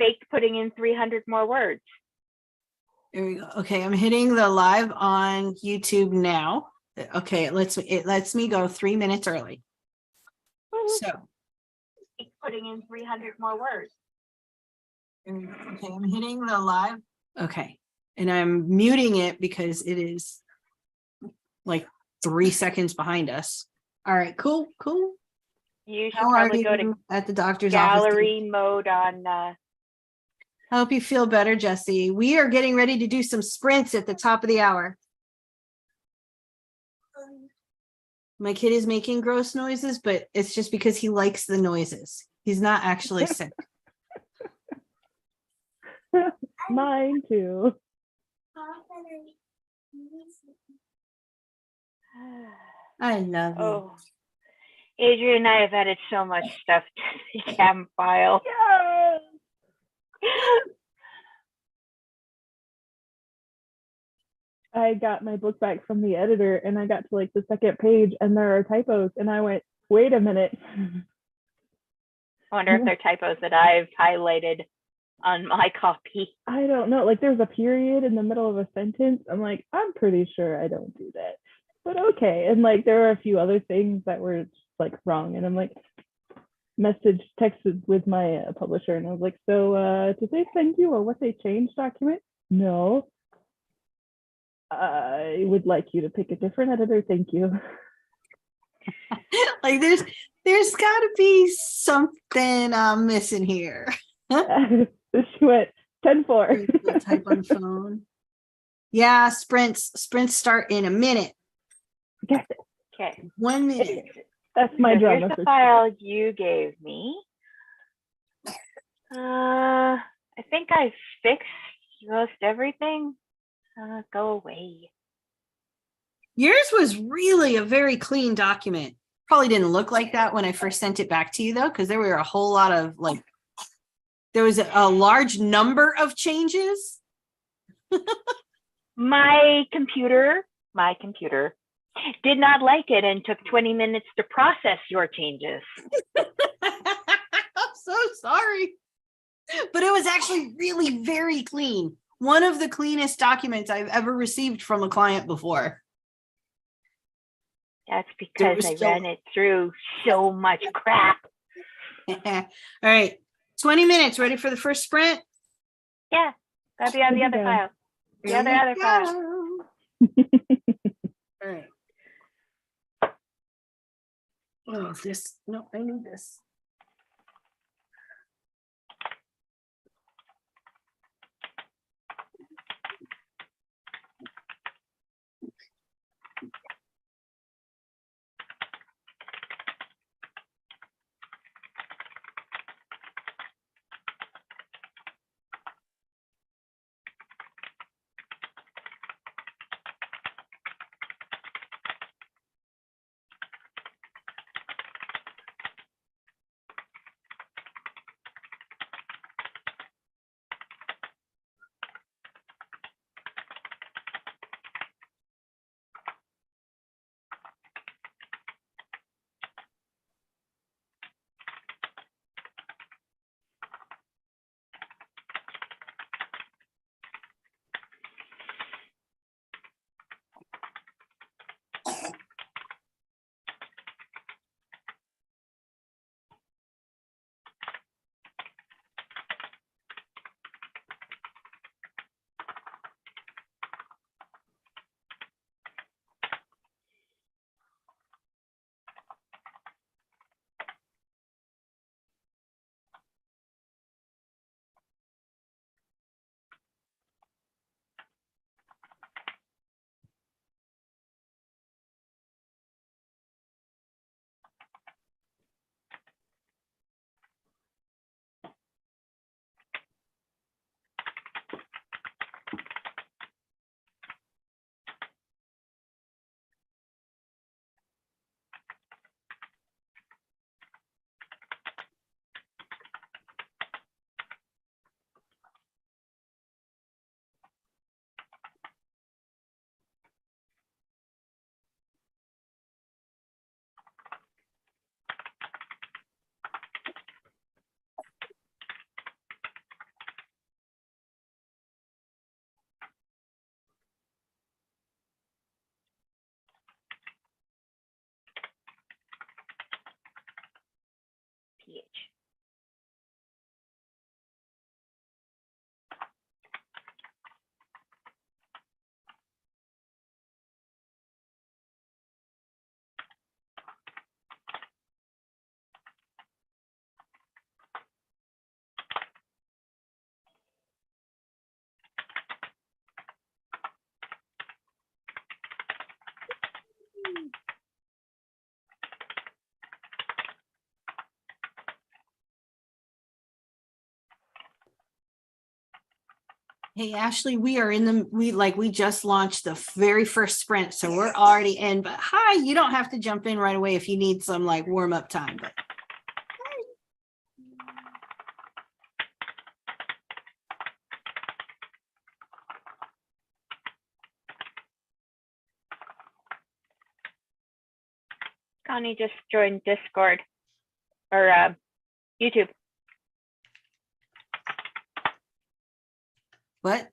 faked putting in 300 more words. There we go. Okay, I'm hitting the live on YouTube now. Okay, it lets me go 3 minutes early. So Putting in 300 more words. okay, I'm hitting the live. Okay, and I'm muting it because it is like 3 seconds behind us. All right, cool. You should How probably are go you to at the doctor's gallery office? mode on. I hope you feel better, Jesse. We are getting ready to do some sprints at the top of the hour. My kid is making gross noises, but it's just because he likes the noises. He's not actually sick. Mine too. I love you. Oh, Adrian and I have added so much stuff to the cam file. Yes! I got my book back from the editor and I got to like the second page and there are typos and I went, wait a minute. I wonder if they're typos that I've highlighted on my copy. I don't know. Like there's a period in the middle of a sentence. I'm like, I'm pretty sure I don't do that. But okay. And like there are a few other things that were just, like wrong. And I'm like, texted with my publisher and I was like, so did they send you a what they changed document? No. I would like you to pick a different editor. Thank you. Like there's got to be something I'm missing here. She went 10-4. Type on phone. Yeah, sprints start in a minute. Okay. 1 minute. That's my so drama. Here's the file you gave me. I think I fixed most everything. Go away. Yours was really a very clean document. Probably didn't look like that when I first sent it back to you though, because there were a whole lot of like, there was a large number of changes. My computer did not like it and took 20 minutes to process your changes. I'm so sorry. But it was actually really very clean. One of the cleanest documents I've ever received from a client before. That's because I ran it through so much crap. All right. 20 minutes. Ready for the first sprint? Yeah. Gotta be on the other file. The other file. All right. Oh, no, I need this. Hey, Ashley, we just launched the very first sprint, so we're already in, but hi, you don't have to jump in right away if you need some like warm up time. But Connie just joined Discord or YouTube. what?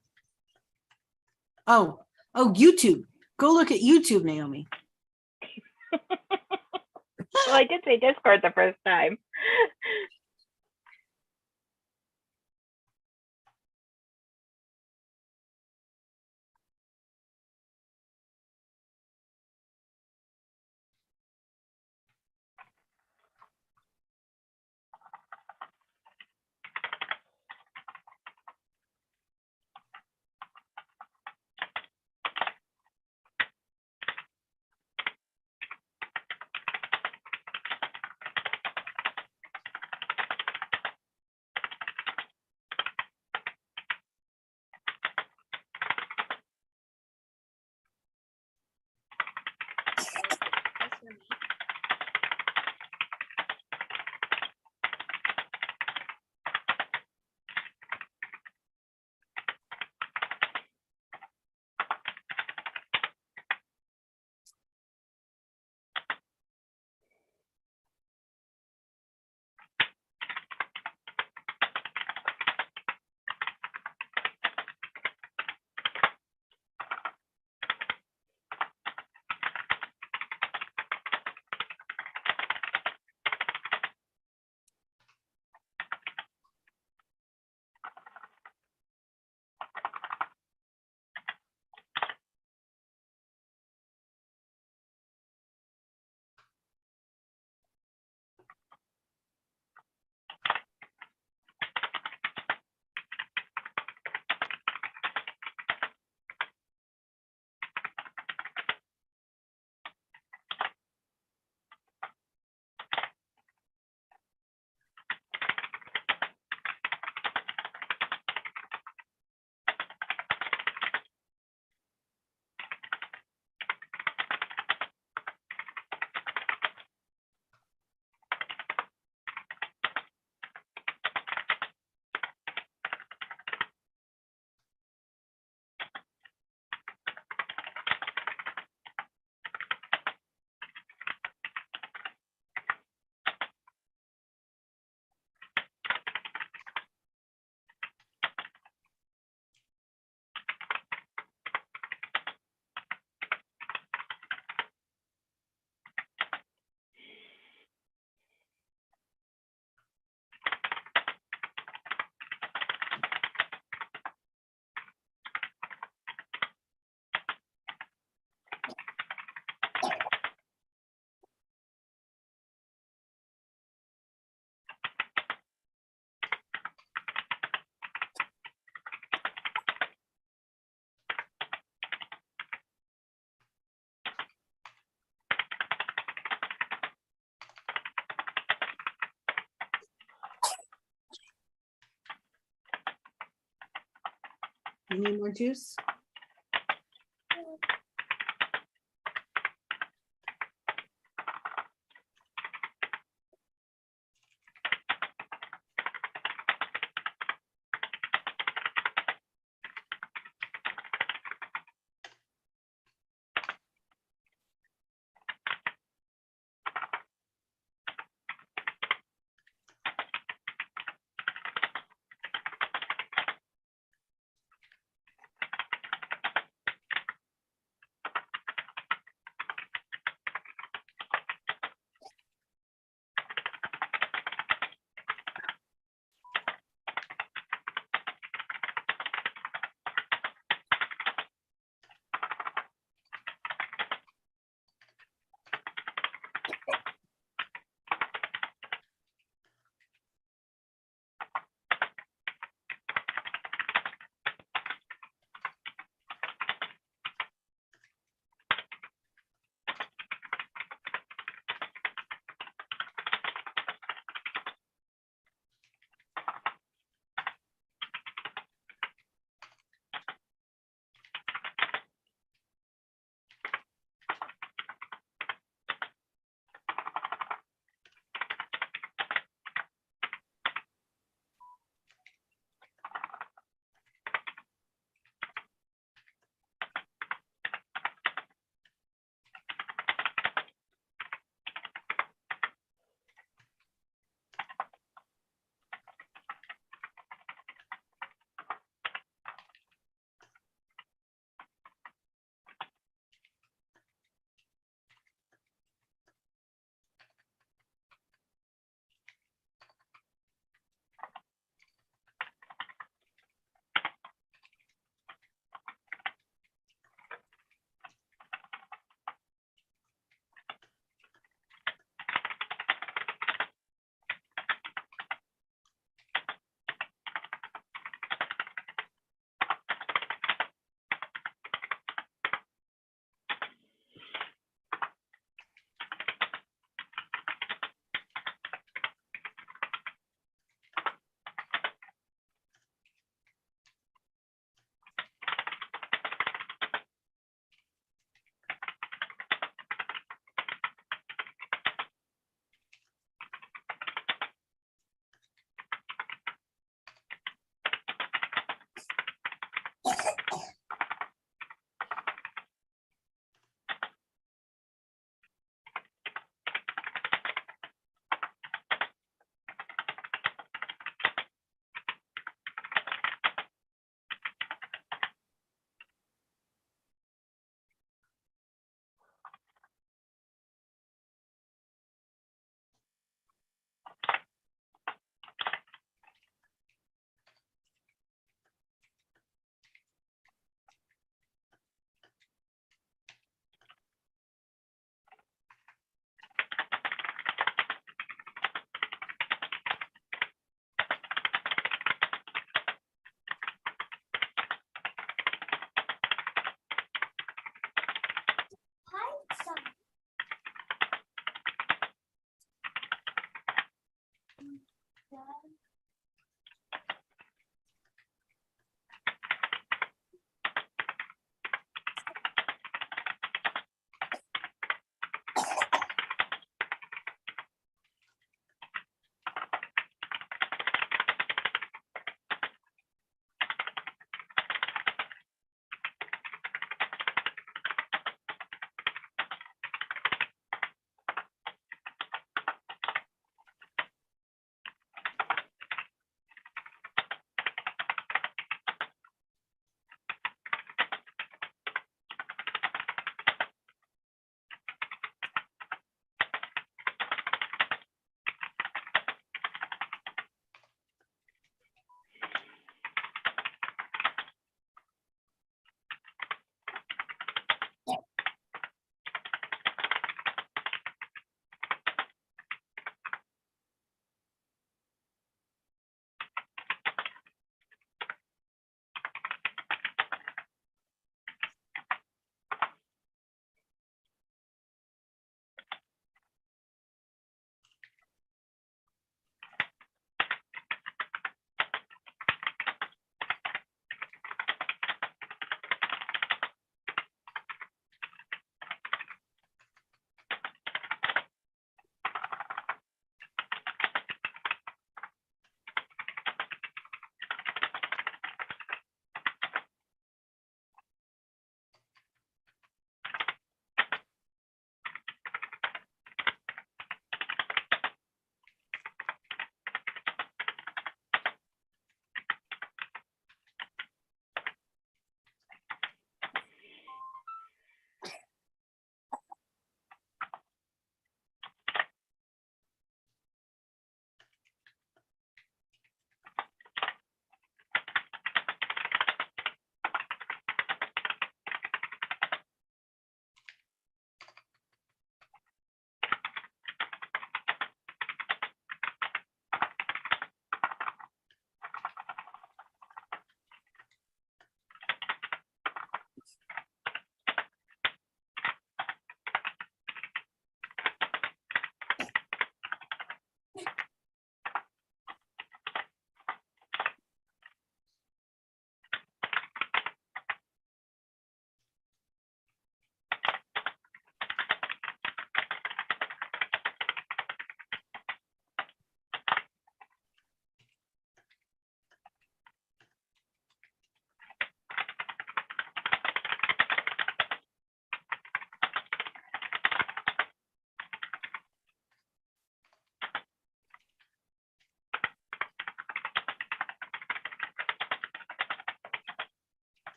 Oh, YouTube. Go look at YouTube, Naomi. Well, I did say Discord the first time. You need more juice?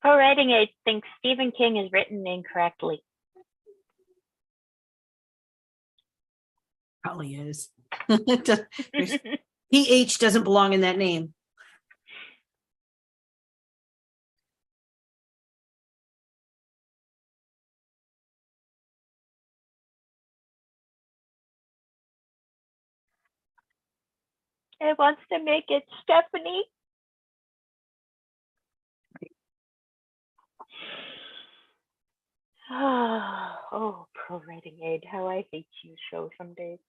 Co-writing aid thinks Stephen King is written incorrectly. Probably is. PH doesn't belong in that name. It wants to make it Stephanie. Oh, pro-writing aid. How I hate you show some days.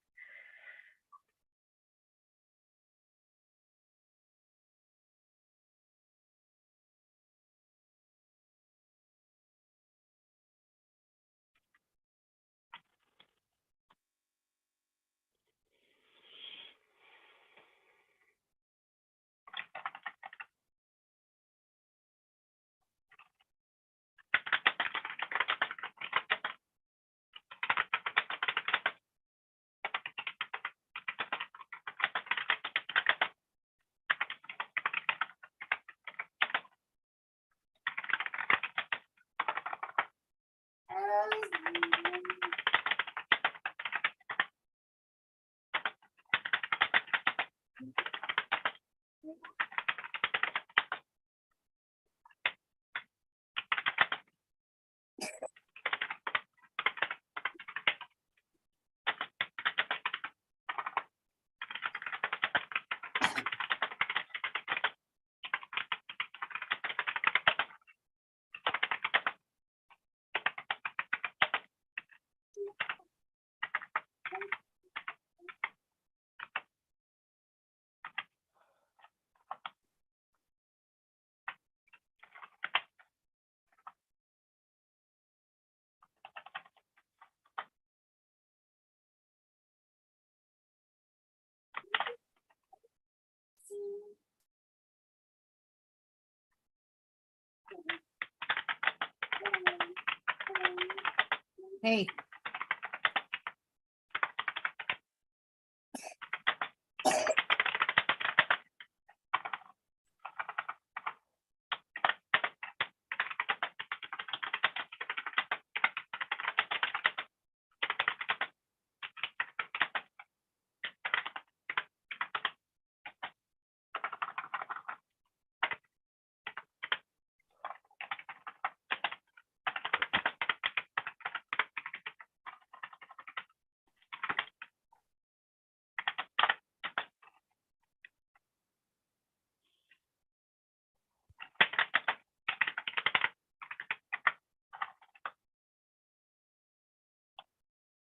Hey.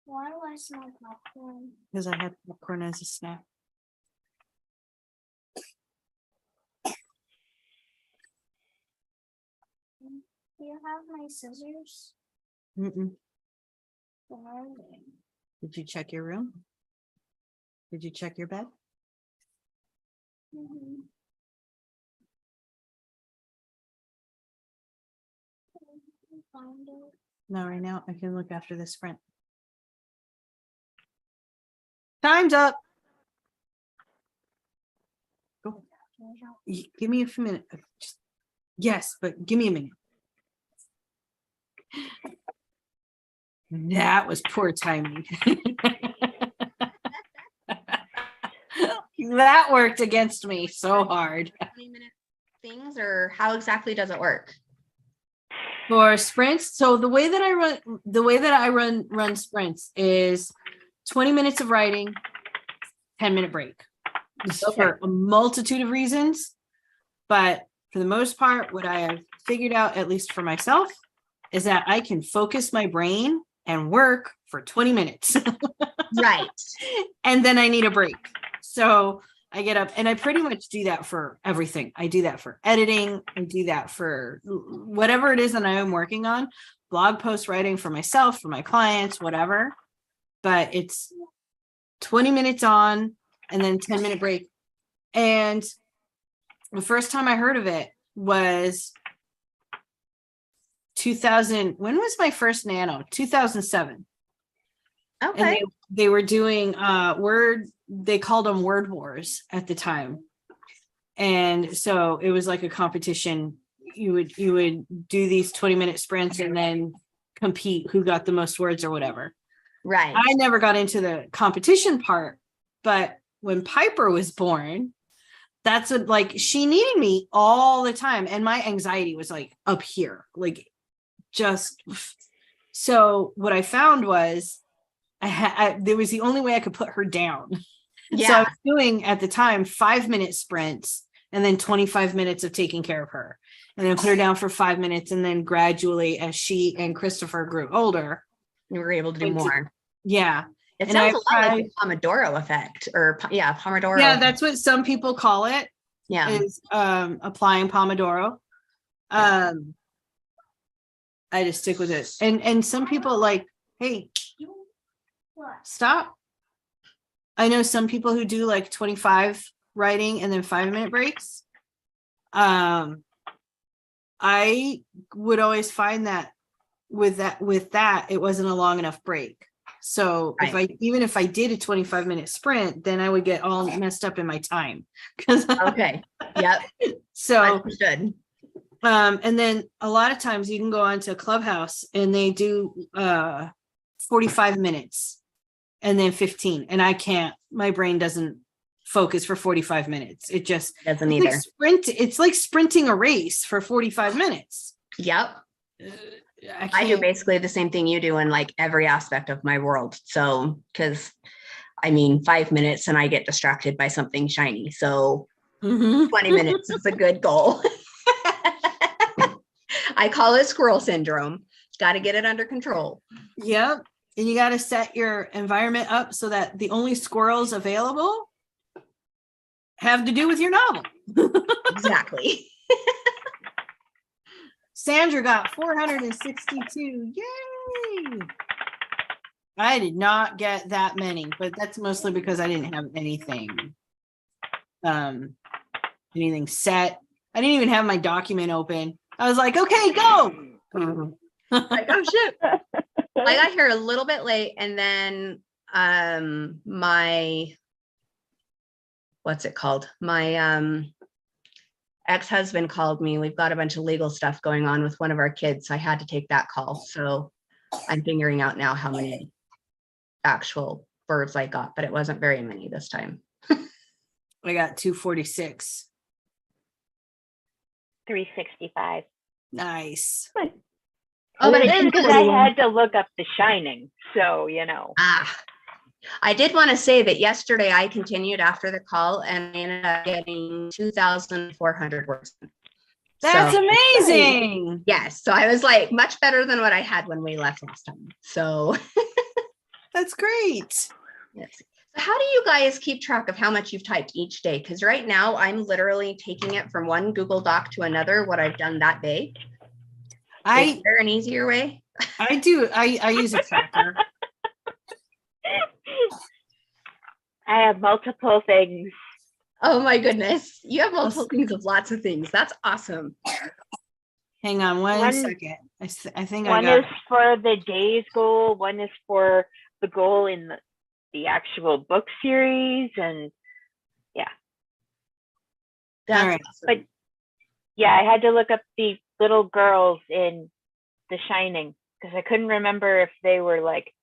Why do I smell popcorn? Because I had popcorn as a snack. Do you have my scissors? Mm-mm. Where are they? Did you check your room? Did you check your bed? Mm-hmm. Find it. No, right now I can look after this sprint. Time's up. Go. Give me a few minutes. Yes, but give me a minute. That was poor timing. That worked against me so hard. 20-minute things, or how exactly does it work? For sprints, so the way that I run sprints is 20 minutes of writing, 10-minute break. So for a multitude of reasons, but for the most part, what I have figured out, at least for myself, is that I can focus my brain and work for 20 minutes. Right. And then I need a break. So I get up and I pretty much do that for everything. I do that for editing. I do that for whatever it is that I am working on, blog post writing for myself, for my clients, whatever. But it's 20 minutes on and then 10-minute break. And the first time I heard of it was 2000. When was my first Nano? 2007. And Okay. they were doing they called them word wars at the time. And so it was like a competition. You would do these 20-minute sprints and then compete who got the most words or whatever. Right. I never got into the competition part, but when Piper was born, that's what, like, she needed me all the time. And my anxiety was like up here, like just, so what I found was there was the only way I could put her down. Yeah. So I was doing at the time 5-minute sprints and then 25 minutes of taking care of her, and then put her down for 5 minutes. And then gradually, as she and Christopher grew older, You were able to do went to- more. yeah. It And sounds I a lot like the Pomodoro effect, or Pomodoro. Yeah, that's what some people call it, Yeah. is applying Pomodoro. Yeah. I just stick with it. And some people like, hey, stop. I know some people who do like 25 writing and then 5-minute breaks. I would always find that with that it wasn't a long enough break. So even if I did a 25-minute sprint, then I would get all messed up in my time. Okay. Yep. So Understood. and then a lot of times you can go onto Clubhouse and they do 45 minutes and then 15, and I can't, my brain doesn't focus for 45 minutes. It just Doesn't it's either. it's like sprinting a race for 45 minutes. Yep. I do can't. basically the same thing you do in like every aspect of my world. So, because I mean, 5 minutes and I get distracted by something shiny. So Mhm. 20 minutes is a good goal. I call it squirrel syndrome. Got to get it under control. Yep. And you got to set your environment up so that the only squirrels available have to do with your novel. Exactly. Sandra got 462. Yay! I did not get that many, but that's mostly because I didn't have anything set. I didn't even have my document open. I was like, okay, go. Like, oh shit. I got here a little bit late, and then my what's it called? My ex-husband called me. We've got a bunch of legal stuff going on with one of our kids. So I had to take that call. So I'm figuring out now how many actual birds I got, but it wasn't very many this time. I got 246. 365. Nice. Oh, but It's then because I had to look up The Shining, so you know. I did want to say that yesterday I continued after the call and I ended up getting 2,400 words. That's So, amazing. yes. So I was like much better than what I had when we left last time. So That's great. yes. So how do you guys keep track of how much you've typed each day? Because right now I'm literally taking it from one Google Doc to another, what I've done that day. Is there an easier way? I use a tracker. I have multiple things. Oh my goodness. You have multiple things of lots of things. That's awesome. Hang on one One- second. I think One I is got for the day's goal. One is for the goal in the actual book series, and That's All right. awesome. But- yeah, I had to look up the little girls in The Shining because I couldn't remember if they were like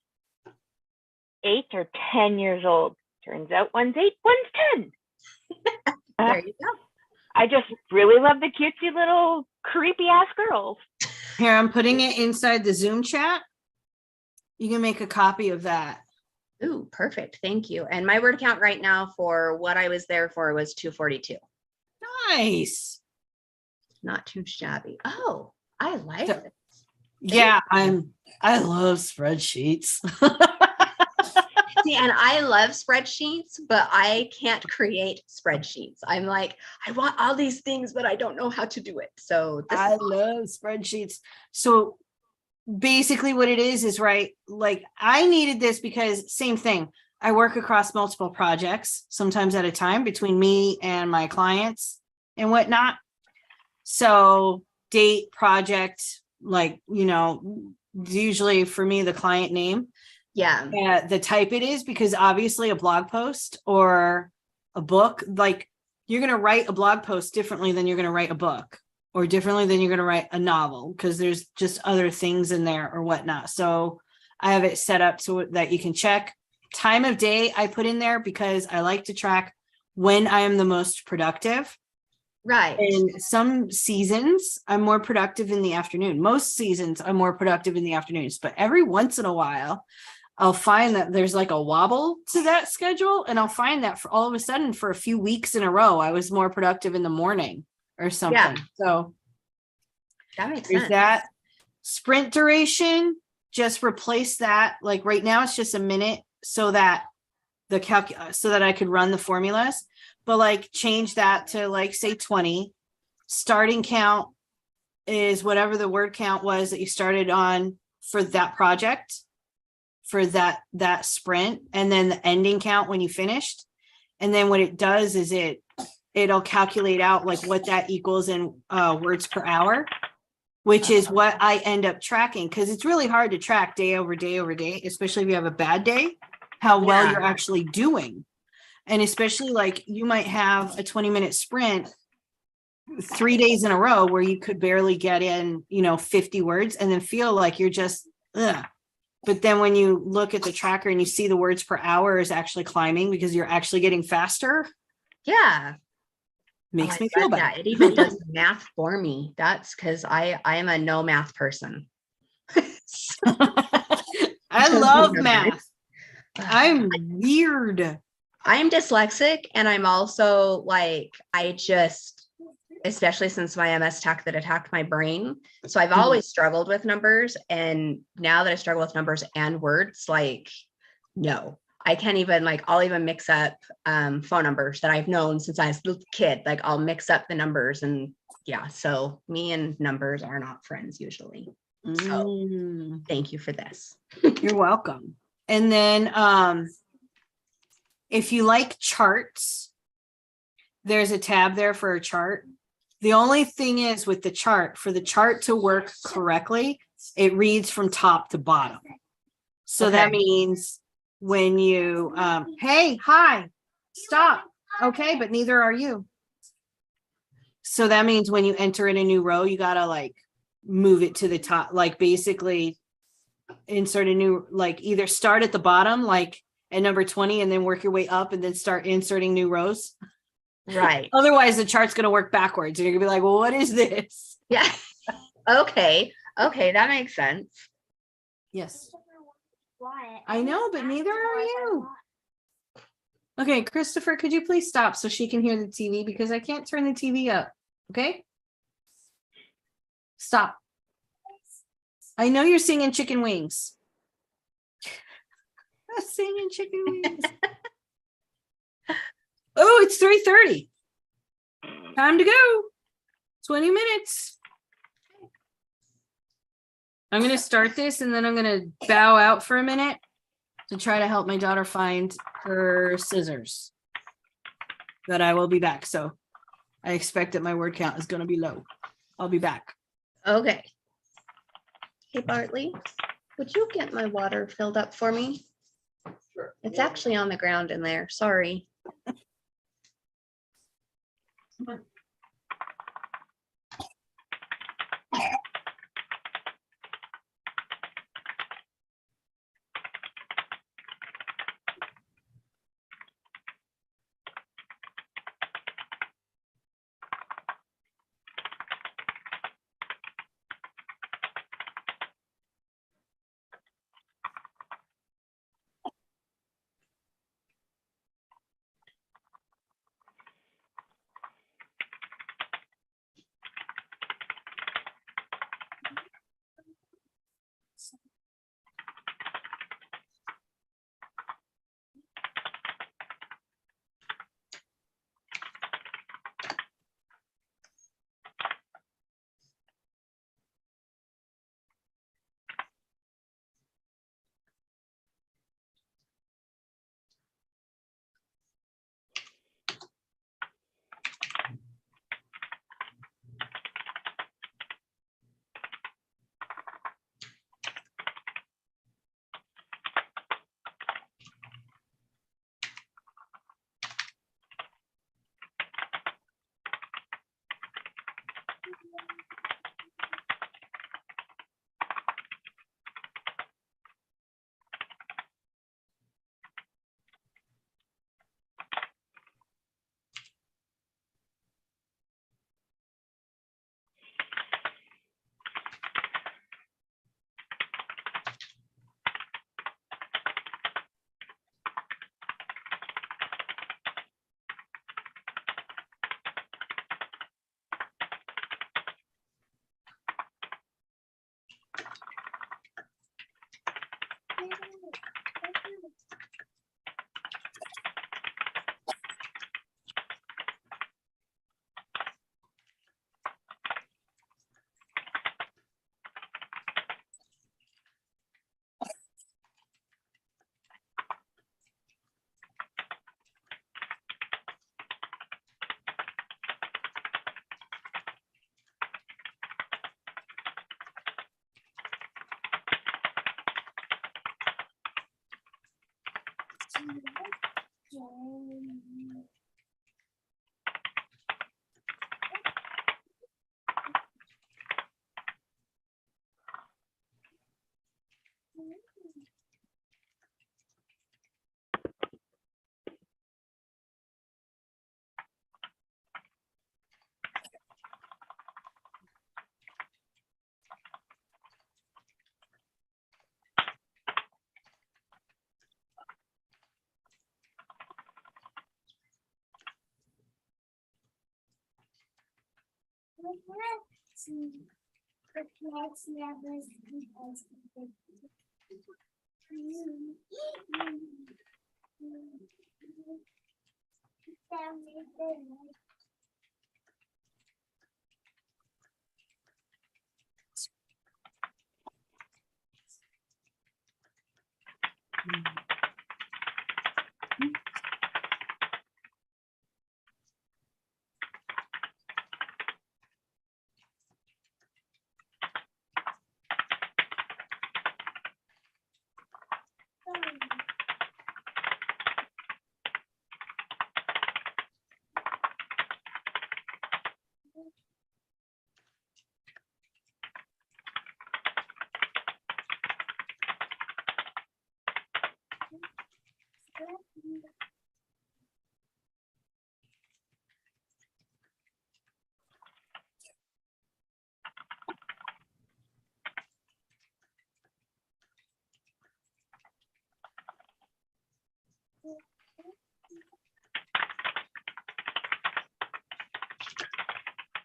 8 or 10 years old. Turns out one's 8, one's 10. There you go. I just really love the cutesy little creepy ass girls. here. I'm putting it inside the Zoom chat. You can make a copy of that. Ooh, perfect. Thank you. And my word count right now for what I was there for was 242. Nice. Not too shabby. Oh, I like So- it. Yeah, I love spreadsheets. See, and I love spreadsheets, but I can't create spreadsheets. I'm like, I want all these things, but I don't know how to do it. So this I is love spreadsheets. So basically what it is right, like I needed this because same thing. I work across multiple projects, sometimes at a time, between me and my clients and whatnot. So date, project, like, usually for me, the client name, Yeah. the type it is, because obviously a blog post or a book, like you're going to write a blog post differently than you're going to write a book, or differently than you're going to write a novel, because there's just other things in there or whatnot. So I have it set up so that you can check time of day. I put in there because I like to track when I am the most productive. Right. And some seasons I'm more productive in the afternoon. Most seasons I'm more productive in the afternoons, but every once in a while I'll find that there's like a wobble to that schedule. And I'll find that for all of a sudden for a few weeks in a row, I was more productive in the morning or something. So That makes there's sense. that. Sprint duration, just replace that. Like right now it's just a minute so that so that I could run the formulas, but like change that to like say 20. Starting count is whatever the word count was that you started on for that project, for that sprint, and then the ending count when you finished. And then what it does is it'll calculate out like what that equals in words per hour, which is what I end up tracking, because it's really hard to track day over day over day, especially if you have a bad day, how well Yeah. you're actually doing. And especially like you might have a 20-minute sprint 3 days in a row where you could barely get in, 50 words, and then feel like you're just, ugh. But then when you look at the tracker and you see the words per hour is actually climbing because you're actually getting faster, Yeah. makes I me feel love better. that. It even does the math for me. That's because I am a no math person. I love math. I'm weird. I'm dyslexic, and I'm also like, especially since my MS attack that attacked my brain. So I've always struggled with numbers. And now that I struggle with numbers and words, like, no, I can't even, like, I'll even mix up phone numbers that I've known since I was a little kid. Like I'll mix up the numbers, and yeah. So me and numbers are not friends usually. So thank you for this. You're welcome. And then if you like charts, there's a tab there for a chart. The only thing is with the chart, for the chart to work correctly, it reads from top to bottom. So that Okay. means when you, hey, hi, stop. Okay, but neither are you. So that means when you enter in a new row, you gotta like move it to the top, like basically insert a new, like either start at the bottom, like at number 20, and then work your way up and then start inserting new rows. Right. Otherwise the chart's going to work backwards and you're gonna be like, well, what is this? Yeah. Okay. That makes sense. Yes. Why? I know, but neither are you. Okay, Christopher, could you please stop so she can hear the TV, because I can't turn the TV up. Okay. Stop. I know you're singing chicken wings. Singing chicken wings. Oh, it's 3:30. Time to go. 20 minutes. I'm going to start this and then I'm going to bow out for a minute to try to help my daughter find her scissors. But I will be back. So I expect that my word count is going to be low. I'll be back. Okay. Hey, Bartley, would you get my water filled up for me? Sure. It's actually on the ground in there. Sorry.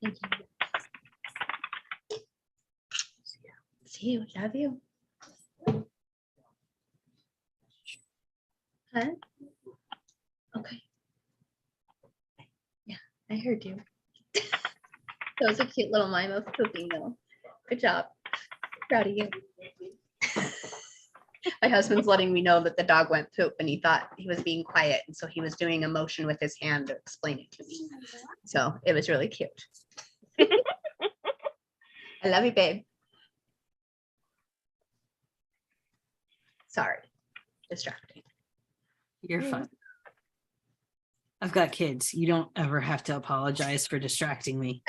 Thank you. See you. Love you. Huh? Okay. Yeah, I heard you. That was a cute little mime of pooping though. Good job. Proud of you. My husband's letting me know that the dog went poop and he thought he was being quiet. And so he was doing a motion with his hand to explain it to me. So it was really cute. I love you, babe. Sorry. Distracting. You're fine. I've got kids. You don't ever have to apologize for distracting me.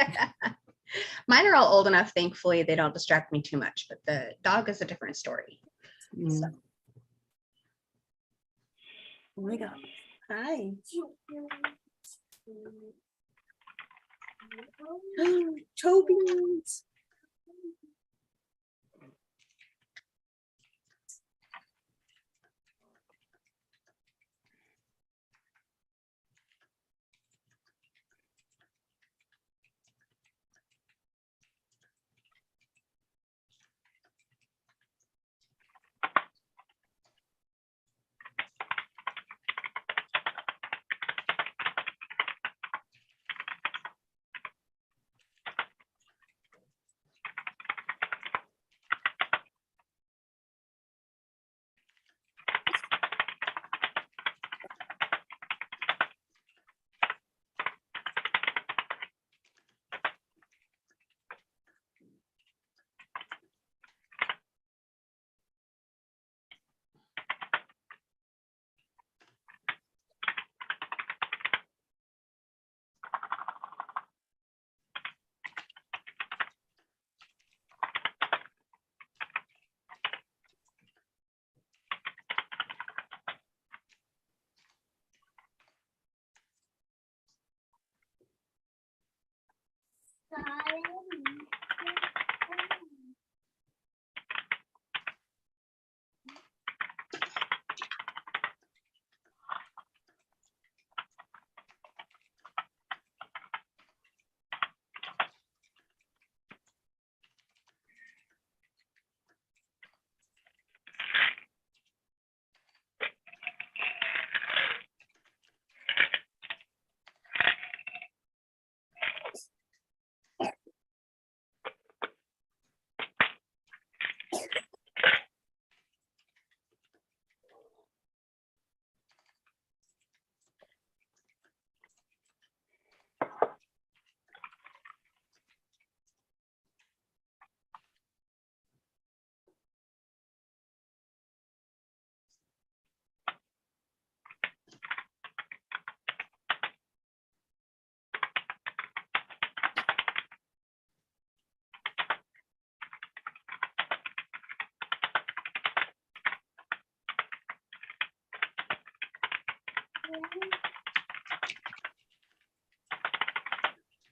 Mine are all old enough, thankfully, they don't distract me too much, but the dog is a different story. Mm. Oh my God. Hi. Toby's.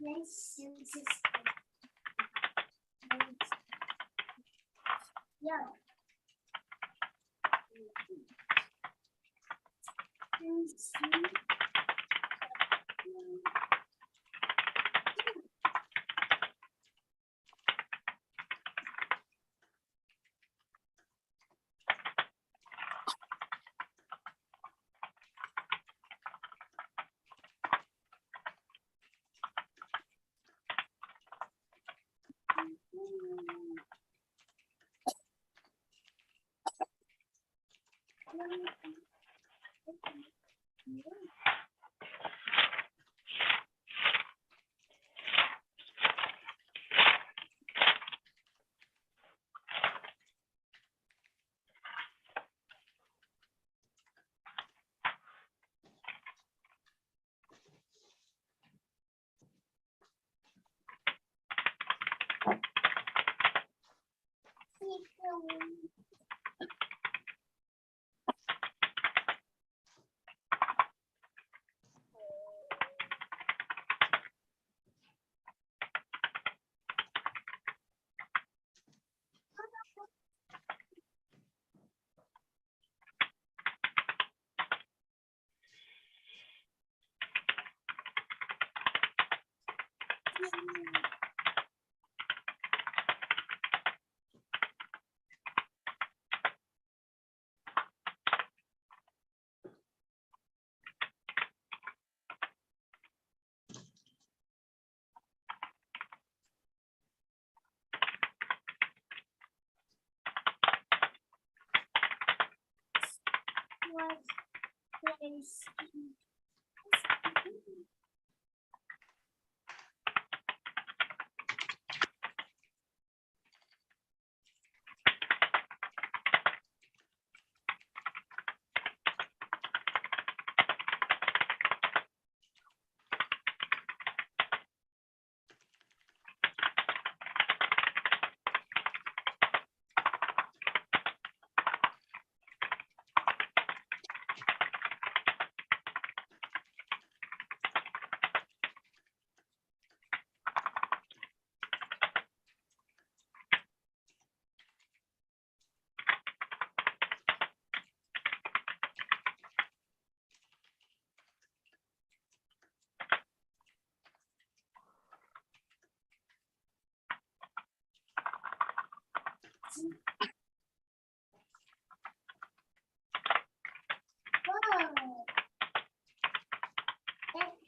Yes, yeah. What place?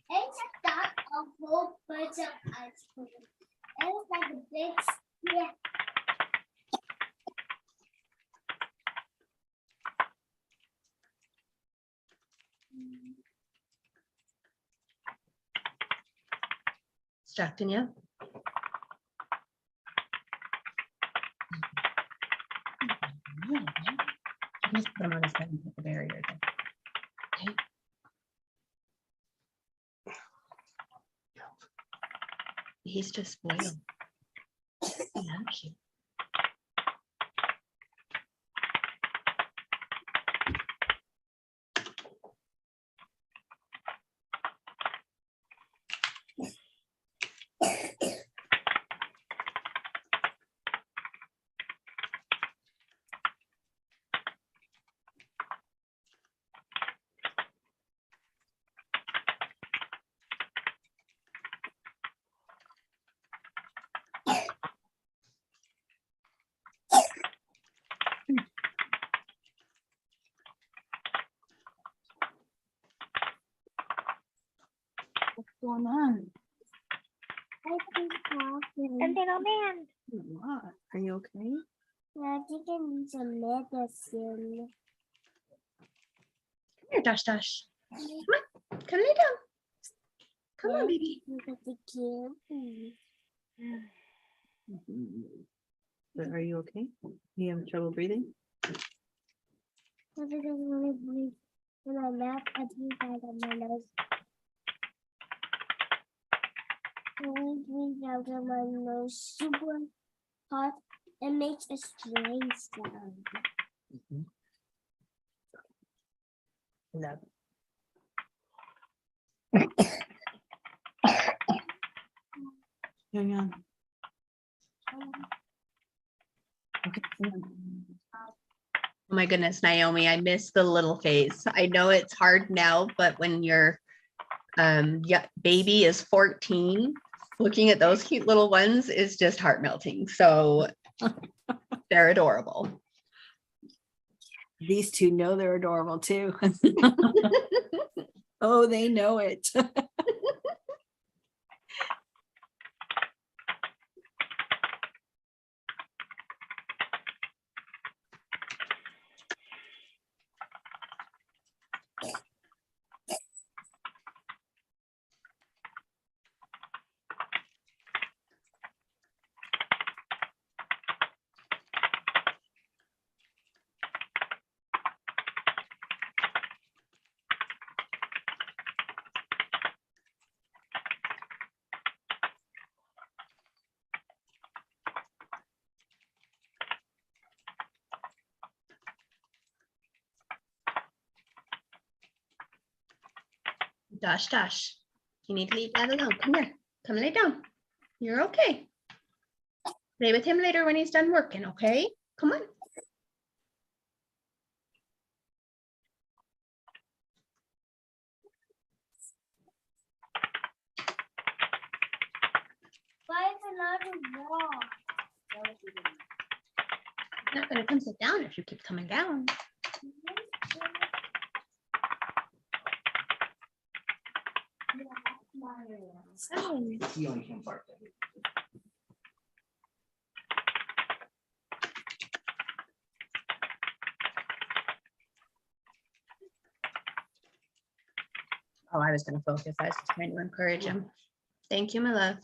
It's got a whole bunch of ice cream. It's like a big yeah. Distracting you? Just put him on his bed and put the barrier there. Okay. He's just spoiled. Yeah, cute. What's going on? I think talking. Something on man. What? Are you okay? I think I need some medicine. Come here, Dash Dash. Come on. Come lay down. Come on, baby. Look at the kid. But are you okay? You having trouble breathing? I doesn't really breathe in my mouth. I breathe out of my nose. I breathe out of my nose super hot. It makes a strange sound. Love. Hang on. Okay. Oh my goodness, Naomi, I miss the little phase. I know it's hard now, but when your baby is 14, looking at those cute little ones is just heart melting. So they're adorable. These two know they're adorable too. Oh, they know it. Dash. You need to leave that alone. Come here. Come lay down. You're okay. Play with him later when he's done working, okay? Come on. Why is it not a wall? He's not gonna come sit down if you keep coming down. Oh, I was gonna focus. I was just trying to encourage him. Thank you, my love.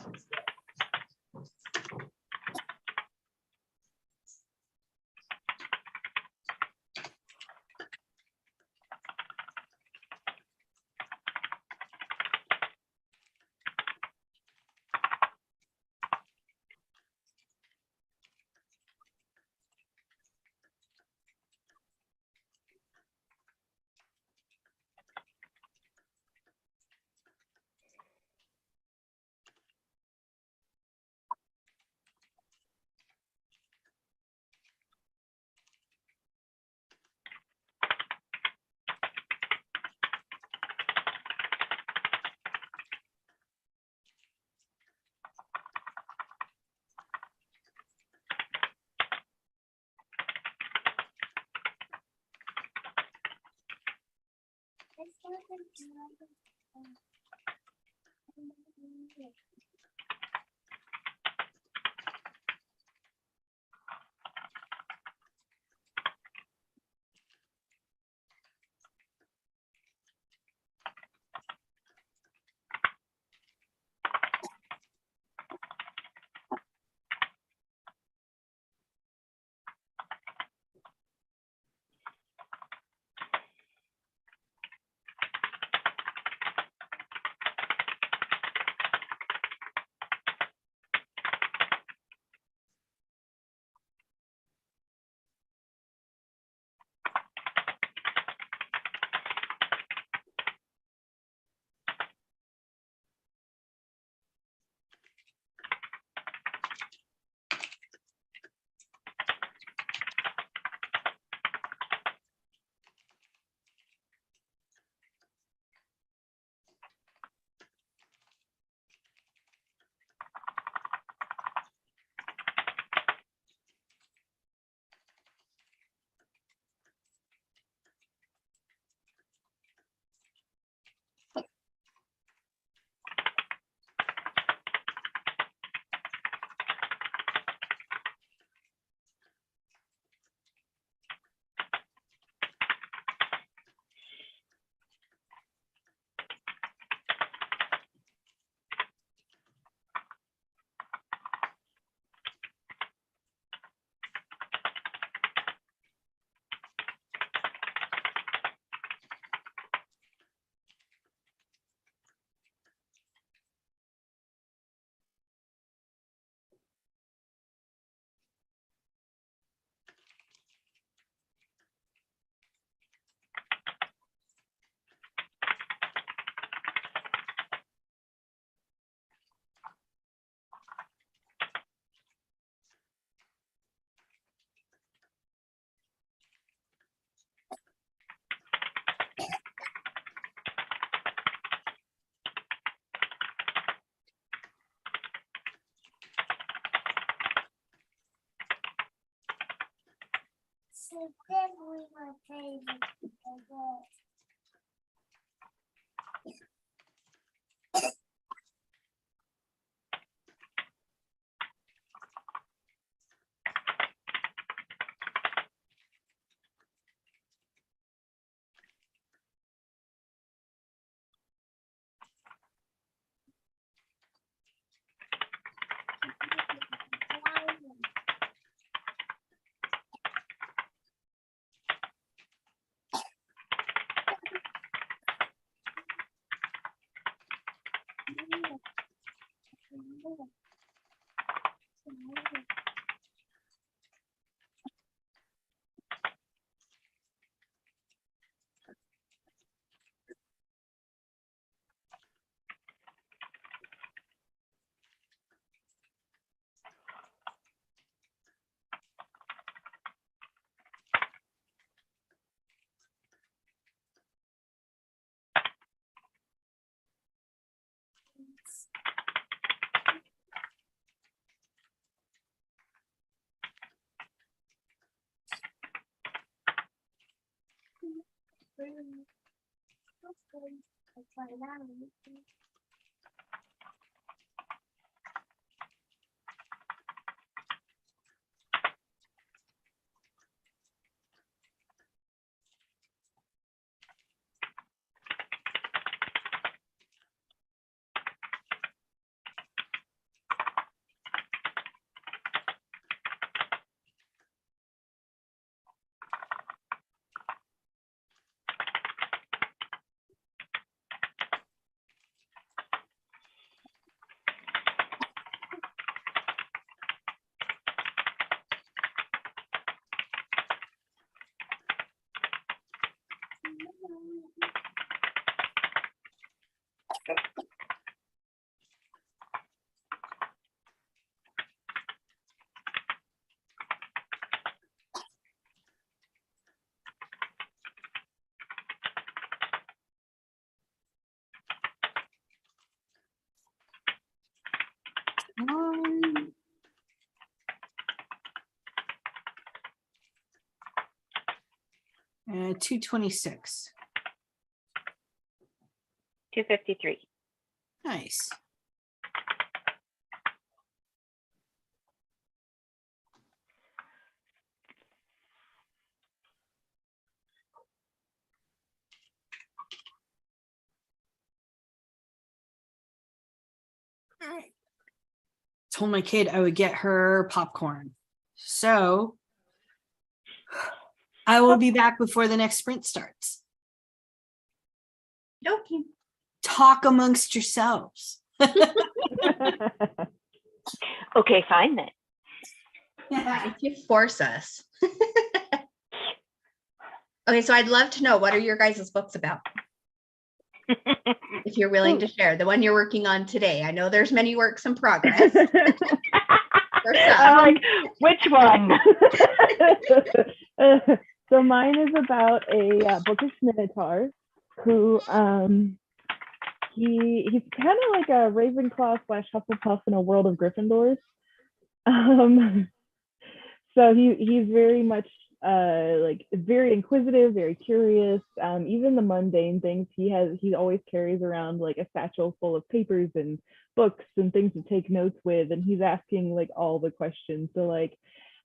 It's definitely my favorite. Um, 226. 253. Nice. Told my kid I would get her popcorn. So I will be back before the next sprint starts. Okay. Talk amongst yourselves. Okay, fine then. If you force us. Okay, so I'd love to know, what are your guys' books about? If you're willing to share, the one you're working on today. I know there's many works in progress. I'm like, which one? So mine is about a bookish minotaur who he's kind of like a Ravenclaw / Hufflepuff in a world of Gryffindors. So he's very much like very inquisitive, very curious. Even the mundane things he always carries around like a satchel full of papers and books and things to take notes with, and he's asking like all the questions. So like,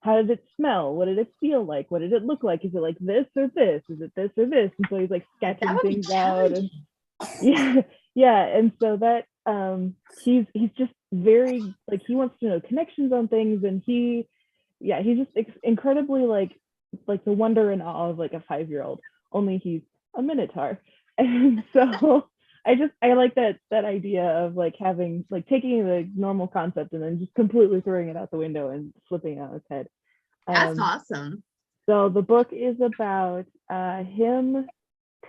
how did it smell? What did it feel like? What did it look like? Is it like this or this? Is it this or this? And so he's like sketching things out, and yeah, and so that he's just very like, he wants to know connections on things, and he's just incredibly like the wonder and awe of like a 5-year-old, only he's a minotaur. And so I like that idea of like having like taking the normal concept and then just completely throwing it out the window and flipping it on its head. That's awesome. So the book is about him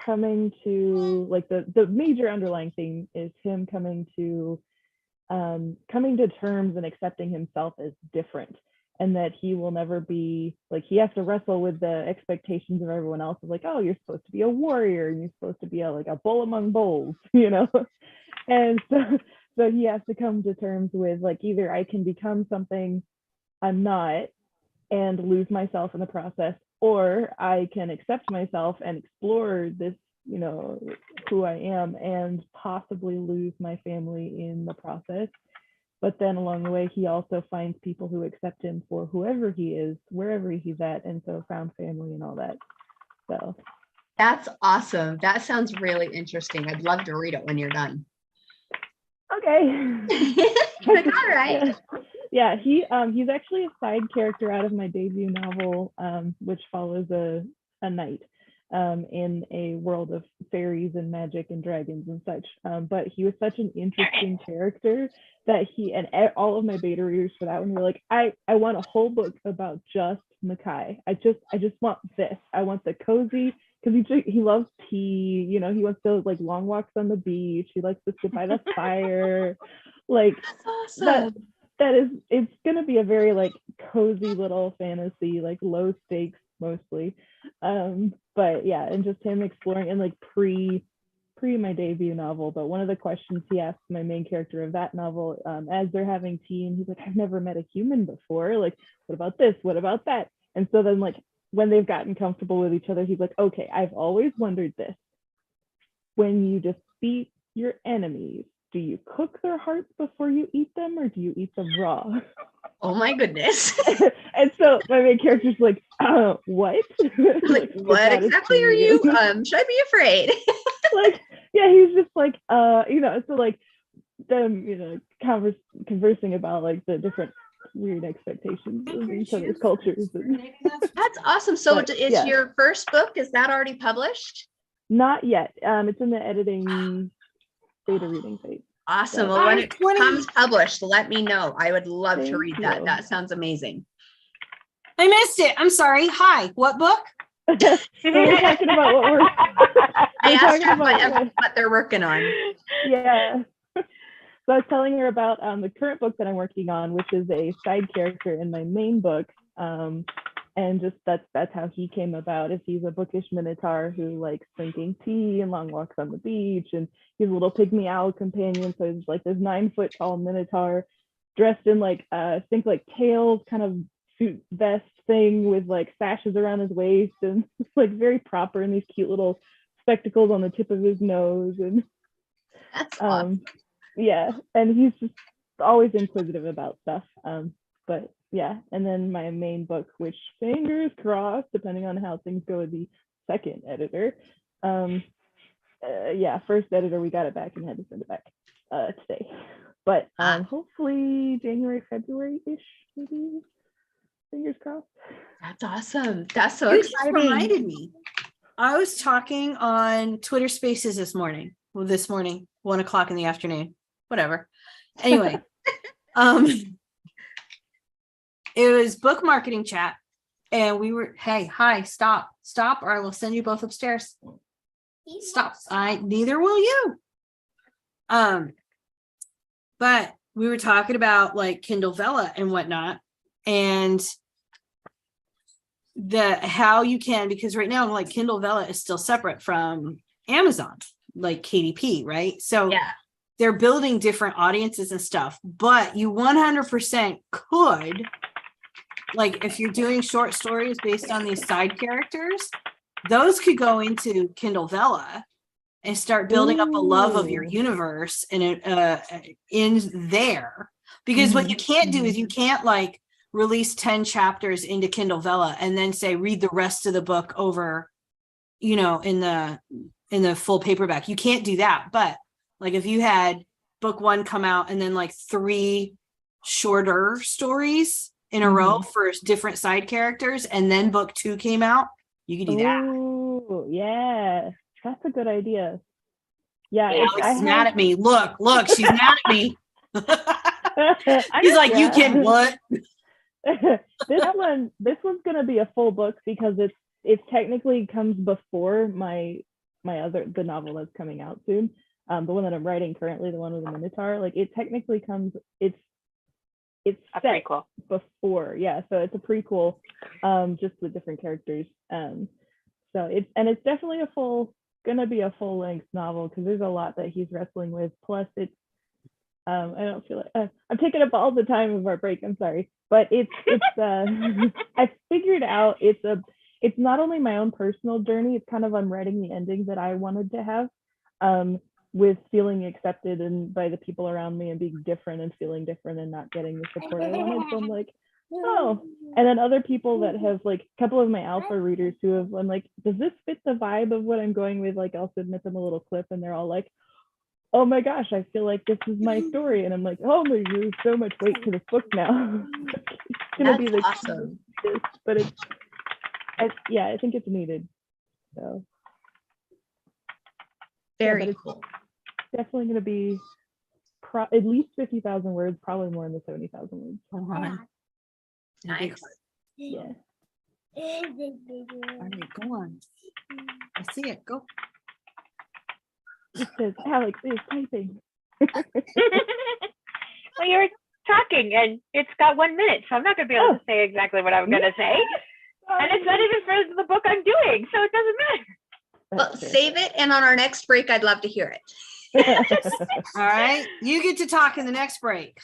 coming to like the major underlying thing is him coming to terms and accepting himself as different, and that he will never be like, he has to wrestle with the expectations of everyone else of like, oh, you're supposed to be a warrior and you're supposed to be a bull among bulls, you know. And so he has to come to terms with like, either I can become something I'm not and lose myself in the process, or I can accept myself and explore this, who I am, and possibly lose my family in the process. But then along the way, he also finds people who accept him for whoever he is, wherever he's at, and so found family and all that. So That's awesome. That sounds really interesting. I'd love to read it when you're done. okay. Like, all right. Yeah, he's actually a side character out of my debut novel, which follows a knight in a world of fairies and magic and dragons and such. But he was such an interesting character that all of my beta readers for that one were like, I want a whole book about just Makai. I just want this. I want the cozy, because he loves tea. He wants those like long walks on the beach. He likes to sit by the fire. Like That's awesome. it's gonna be a very like cozy little fantasy, like low stakes mostly. But yeah, and just him exploring, and like pre my debut novel. But one of the questions he asked my main character of that novel, as they're having tea, and he's like, I've never met a human before. Like, what about this? What about that? And so then like when they've gotten comfortable with each other, he's like, okay, I've always wondered this. When you defeat your enemies, do you cook their hearts before you eat them, or do you eat them raw? Oh my goodness. And so my main character's like, what? Like, what exactly are you? Should I be afraid? Like, yeah, he's just like, so like them, conversing about like the different weird expectations of each other's cultures. That's awesome. So But, is yeah. your first book, is that already published? Not yet. It's in the editing beta reading phase. Awesome. Well, when it comes published, let me know. I would love to read that. That sounds amazing. I missed it. I'm sorry. Hi. What book? We're talking about what I asked her what they're working on. Yeah. So I was telling her about the current book that I'm working on, which is a side character in my main book. And just that's how he came about. Is he's a bookish minotaur who likes drinking tea and long walks on the beach, and he's a little pygmy owl companion. So he's like this 9-foot tall minotaur dressed in like think like tails kind of suit vest thing with like sashes around his waist, and like very proper, and these cute little spectacles on the tip of his nose. And That's awesome. Yeah, and he's just always inquisitive about stuff. But yeah, and then my main book, which fingers crossed, depending on how things go with the second editor. First editor, we got it back and had to send it back today. But hopefully January, February-ish, maybe. Fingers crossed. That's awesome. That's so You exciting. just reminded me. I was talking on Twitter Spaces this morning, 1:00 in the afternoon, whatever. Anyway, it was book marketing chat, and we were, hey, hi, stop, or I will send you both upstairs. Stop. Neither will you. But we were talking about like Kindle Vella and whatnot, and how you can, because right now like Kindle Vella is still separate from Amazon, like KDP, right? So yeah, they're building different audiences and stuff, but you 100% could, like if you're doing short stories based on these side characters, those could go into Kindle Vella and start building up a love of your universe and in there. Because what you can't do is you can't like release 10 chapters into Kindle Vella and then say read the rest of the book over, in the full paperback. You can't do that. But like if you had book 1 come out and then like 3 shorter stories in a row for different side characters, and then book 2 came out, you could do that. Oh, yeah. That's a good idea. Yeah. Alex is mad at me. Look, she's mad at me. He's like, you can what? This one's gonna be a full book because it technically comes before the novel that's coming out soon. The one that I'm writing currently, the one with the Minotaur, like it technically comes, it's A set prequel. before, yeah. So it's a prequel, just with different characters. So it's definitely gonna be a full length novel because there's a lot that he's wrestling with. Plus, it's I don't feel like I'm taking up all the time of our break. I'm sorry, but it's I figured out it's it's not only my own personal journey, it's kind of I'm writing the ending that I wanted to have, with feeling accepted and by the people around me and being different and feeling different and not getting the support I wanted. So I'm like, oh. And then other people that have like a couple of my alpha readers who have, I'm like, does this fit the vibe of what I'm going with? Like, I'll submit them a little clip and they're all like, oh my gosh, I feel like this is my story. And I'm like, oh my, there's so much weight to this book now. It's gonna be That's the awesome. cutest, but yeah, I think it's needed. So Very but it's cool. definitely gonna be at least 50,000 words, probably more than 70,000 words. Come on. Nice. Yeah. All right, go on. I see it. Go. It says Alex is typing. Well, you were talking and it's got 1 minute, so I'm not going to be able to say exactly what I'm going to say. And it's not even for the book I'm doing, so it doesn't matter. Well, save it, and on our next break, I'd love to hear it. All right. You get to talk in the next break.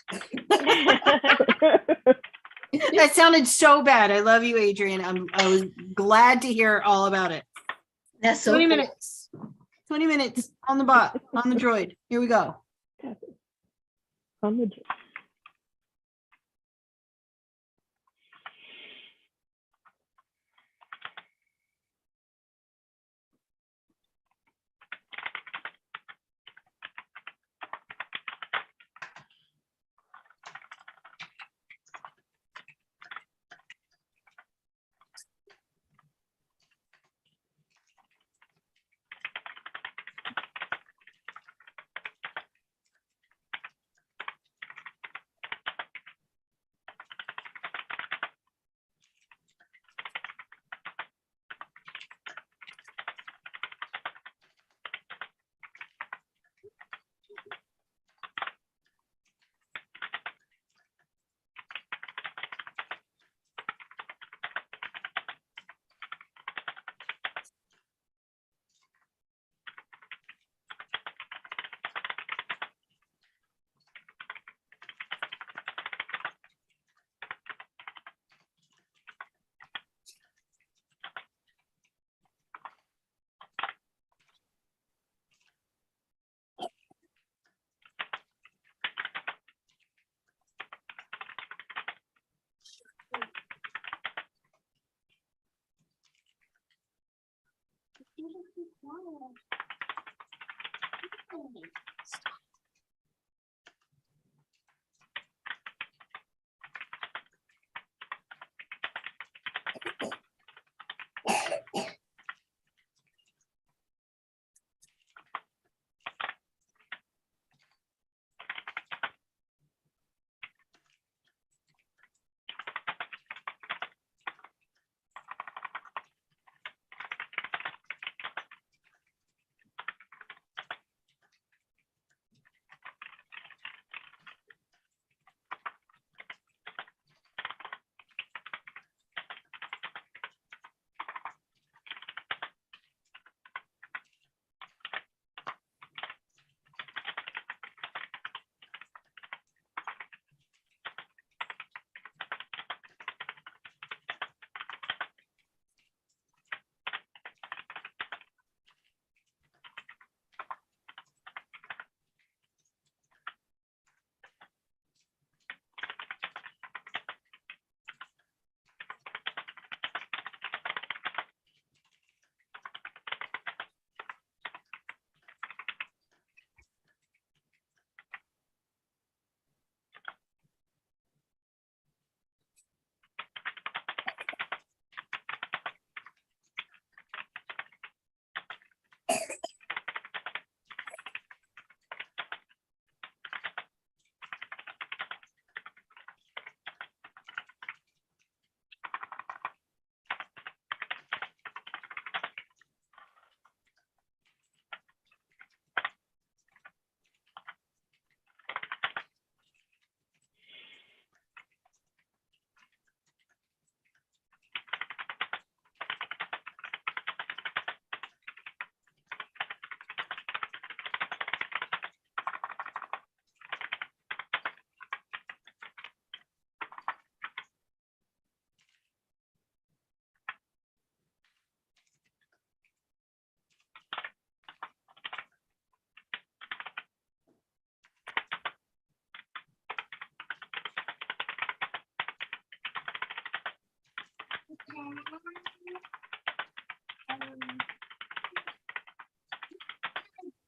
That sounded so bad. I love you, Adrian. I was glad to hear all about it. That's so 20 cool. minutes. 20 minutes on the bot, on the droid. Here we go. On the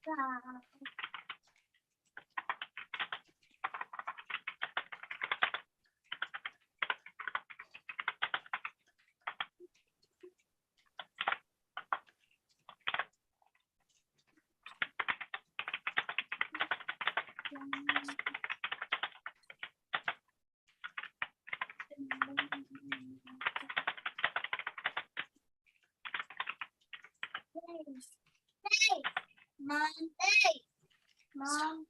Hey, Mom, hey, Mom.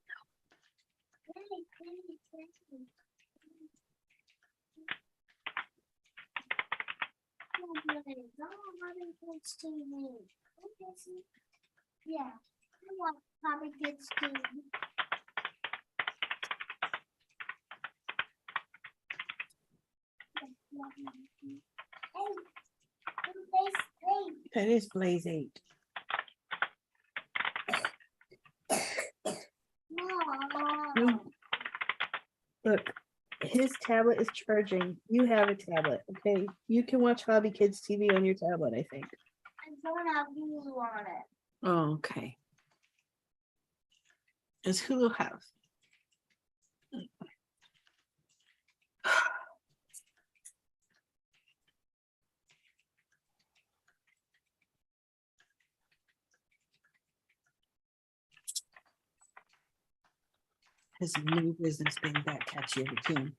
Hey, hey. Yeah, I want Poppy Kids TV. Hey, That is Blaze 8. Mom. Look, his tablet is charging. You have a tablet, okay? You can watch Hobby Kids TV on your tablet, I think. I don't have Hulu on it. Oh, okay. Does Hulu have? Has new business been that catchy of a tune?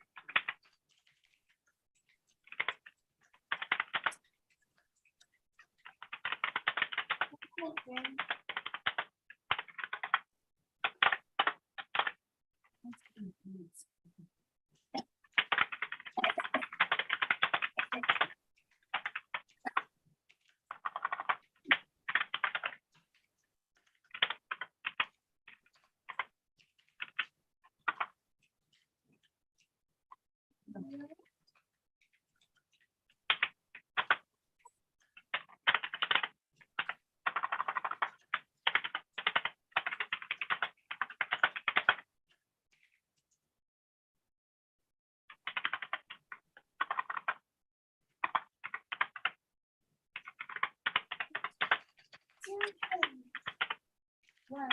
One.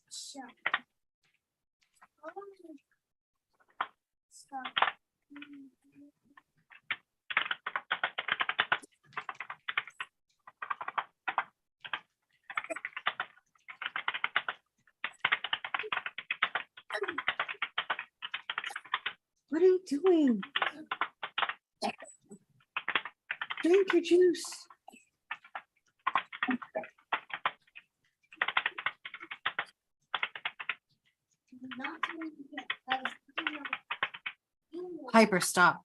Stop. What are you doing? Drink your juice. Not Piper, stop.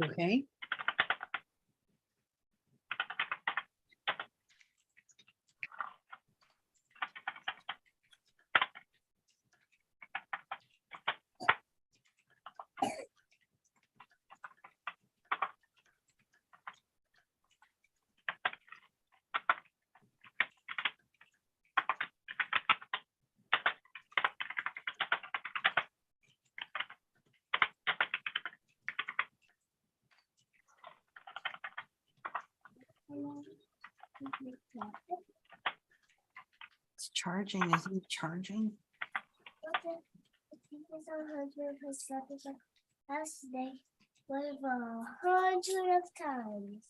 Okay. It's charging. Isn't it charging? Last day, over 100 of times.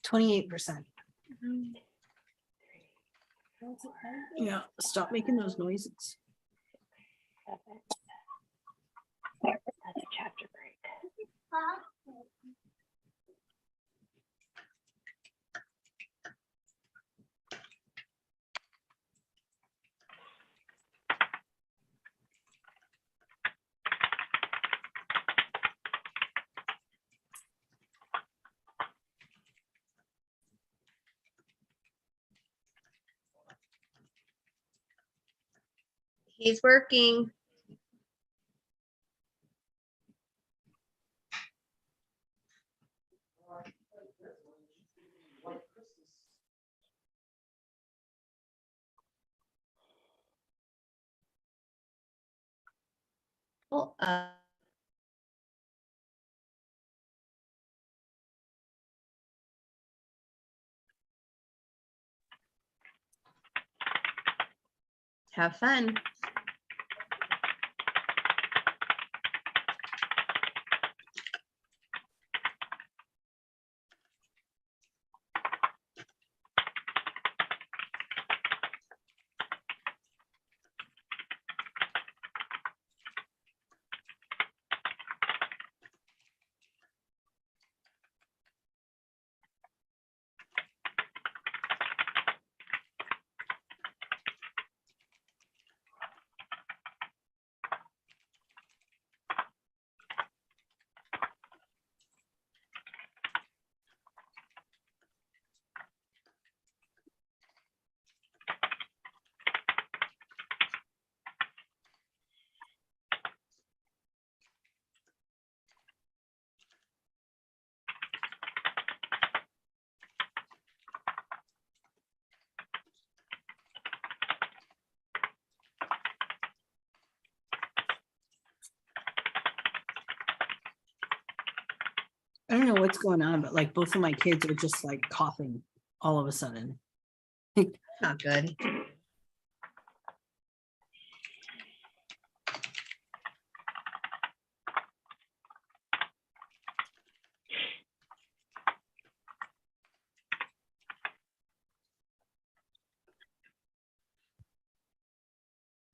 %28. Yeah, stop making those noises. That's a chapter break. He's working. Well, have fun. what's going on, but like both of my kids are just like coughing all of a sudden. Not good.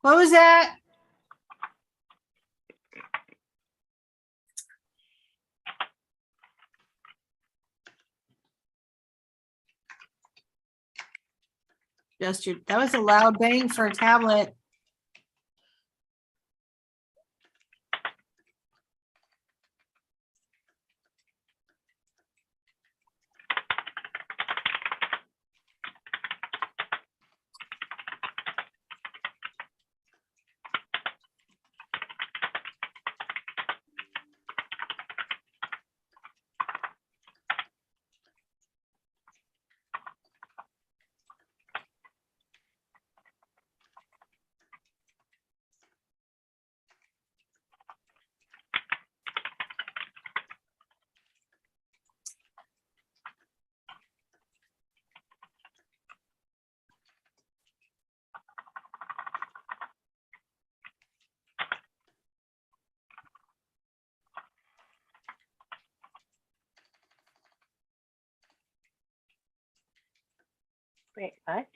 What was that? That was a loud bang for a tablet. Wait, what?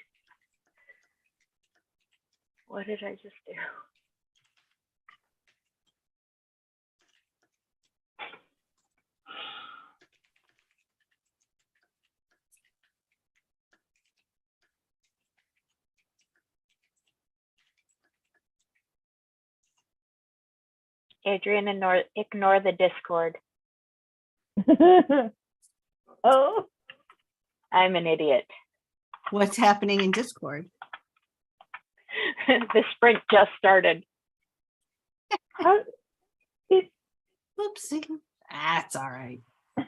What did I just do? Adrian, ignore the Discord. Oh, I'm an idiot. What's happening in Discord? The sprint just started. how, it, Oopsie. That's all right. 3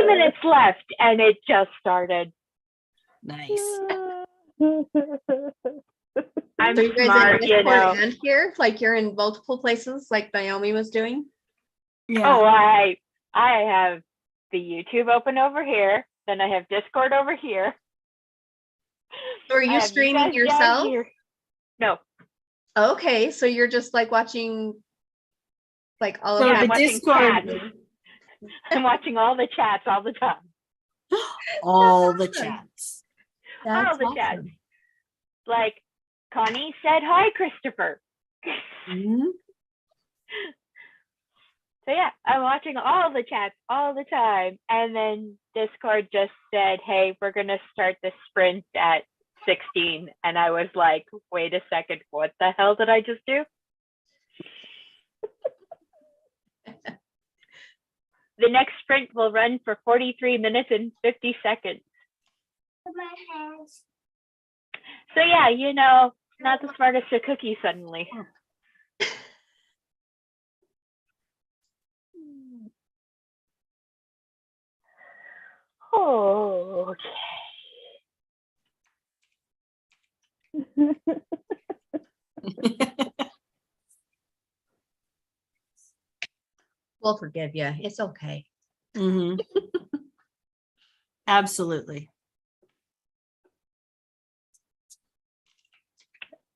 minutes left and it just started. Nice. I'm So you guys smart, in you Discord know. and here, like you're in multiple places, like Naomi was doing. Yeah. Oh, I have the YouTube open over here. Then I have Discord over here. So are I you have streaming guys down yourself? here. No. Okay, so you're just like watching like all So of Yeah, the I'm watching Discord, chats. I'm watching all the chats all the time. all the chats. That's all the chats. awesome. Like Connie said, "Hi, Christopher." Mhm. So yeah, I'm watching all the chats all the time. And then Discord just said, "Hey, we're gonna start the sprint at 16." And I was like, wait a second, what the hell did I just do? The next sprint will run for 43 minutes and 50 seconds. My hands. So yeah, you know, not the smartest of cookies suddenly. Oh, okay. We'll forgive you. It's okay. Mhm. Absolutely.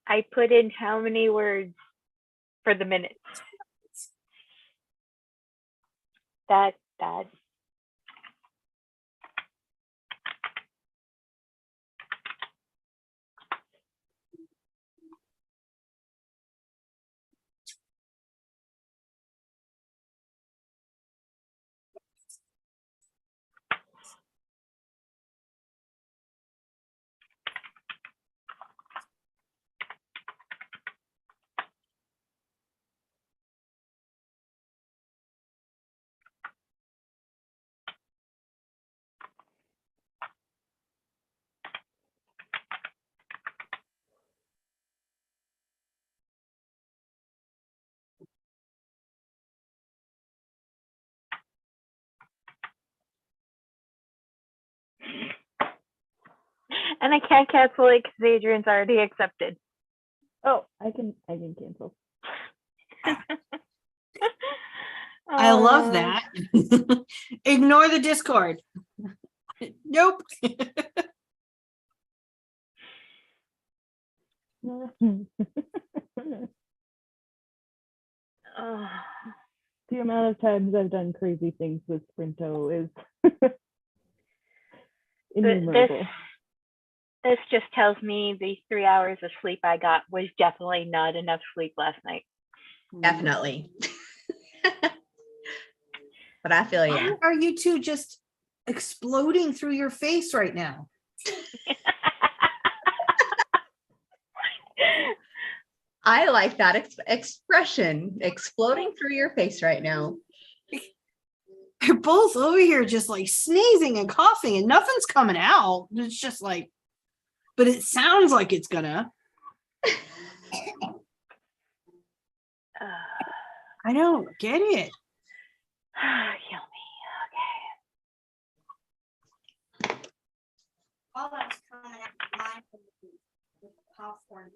I put in how many words for the minutes? That. And I can't cancel it because Adrian's already accepted. Oh, I can cancel. I love Oh, that. Ignore the Discord. Nope. oh. The amount of times I've done crazy things with Sprinto is innumerable. This just tells me the 3 hours of sleep I got was definitely not enough sleep last night. Definitely. But I feel Why you. are you two just exploding through your face right now? I like that expression, exploding through your face right now. You're both over here just like sneezing and coughing and nothing's coming out. It's just like, but it sounds like it's gonna. I don't get it. Kill me. All that's coming out mine with popcorn.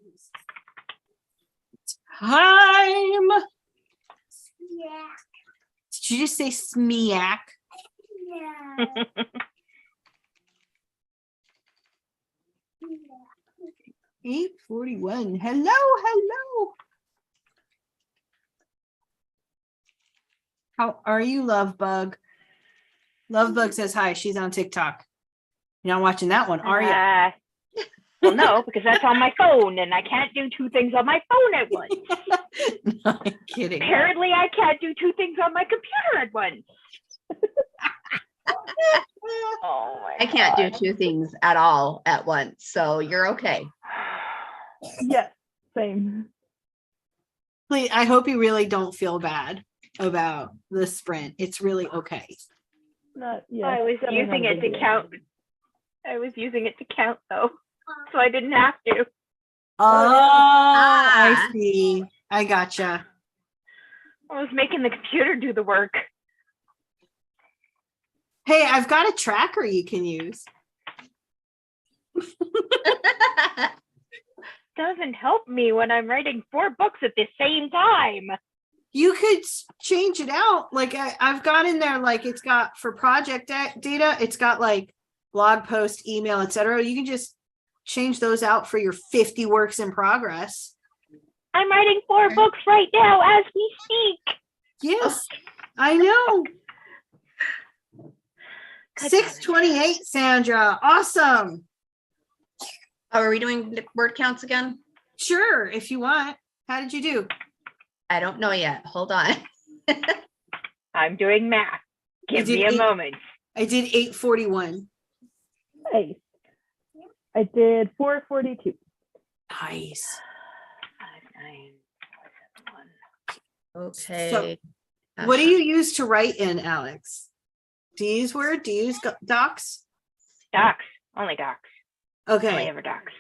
Time. Yeah. Did you just say smeack? Yeah. Okay. 8:41. Hello. How are you, Lovebug? Lovebug says hi. She's on TikTok. You're not watching that one, are you? Well, no, because that's on my phone, and I can't do two things on my phone at once. No, I'm kidding. Apparently, I can't do two things on my computer at once. Oh my I can't do God. two things at all at once, so you're okay. Yeah, same. Please, I hope you really don't feel bad about the sprint. It's really okay. Not yeah. I was definitely not using a it big to deal. count. I was using it to count, though, so I didn't have to. Oh, I Ah. see. I gotcha. I was making the computer do the work. Hey, I've got a tracker you can use. Doesn't help me when I'm writing 4 books at the same time. You could change it out. Like I've got in there, like it's got for project data, it's got like blog post, email, etc. You can just change those out for your 50 works in progress. I'm writing 4 books right now as we speak. Yes, I know. God 628, Sandra. Awesome. Oh, are we doing the word counts again? Sure, if you want. How did you do? I don't know yet. Hold on. I'm doing math. Give did me a 8 moment. I did 841. Nice. I did 442. Nice. 5, 9, 4, 7, 1. Okay. What do you use to write in, Alex? Do you use Word? Do you use Docs? Docs. Only docs. Only Okay. ever docs.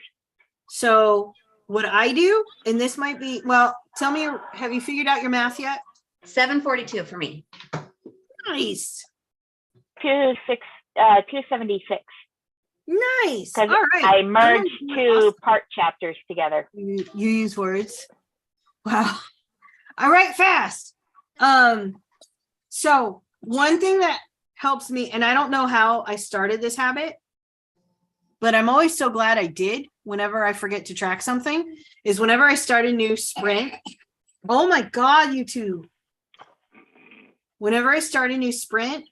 So what I do, and this might be, well, tell me, have you figured out your math yet? 742 for me. Nice. 276. Nice. All Because right. I merged Someone's doing 2 awesome. part chapters together. You use words. Wow. I write fast. So one thing that helps me, and I don't know how I started this habit, but I'm always so glad I did whenever I forget to track something, is whenever I start a new sprint. Oh my God, you two. Whenever I start a new sprint,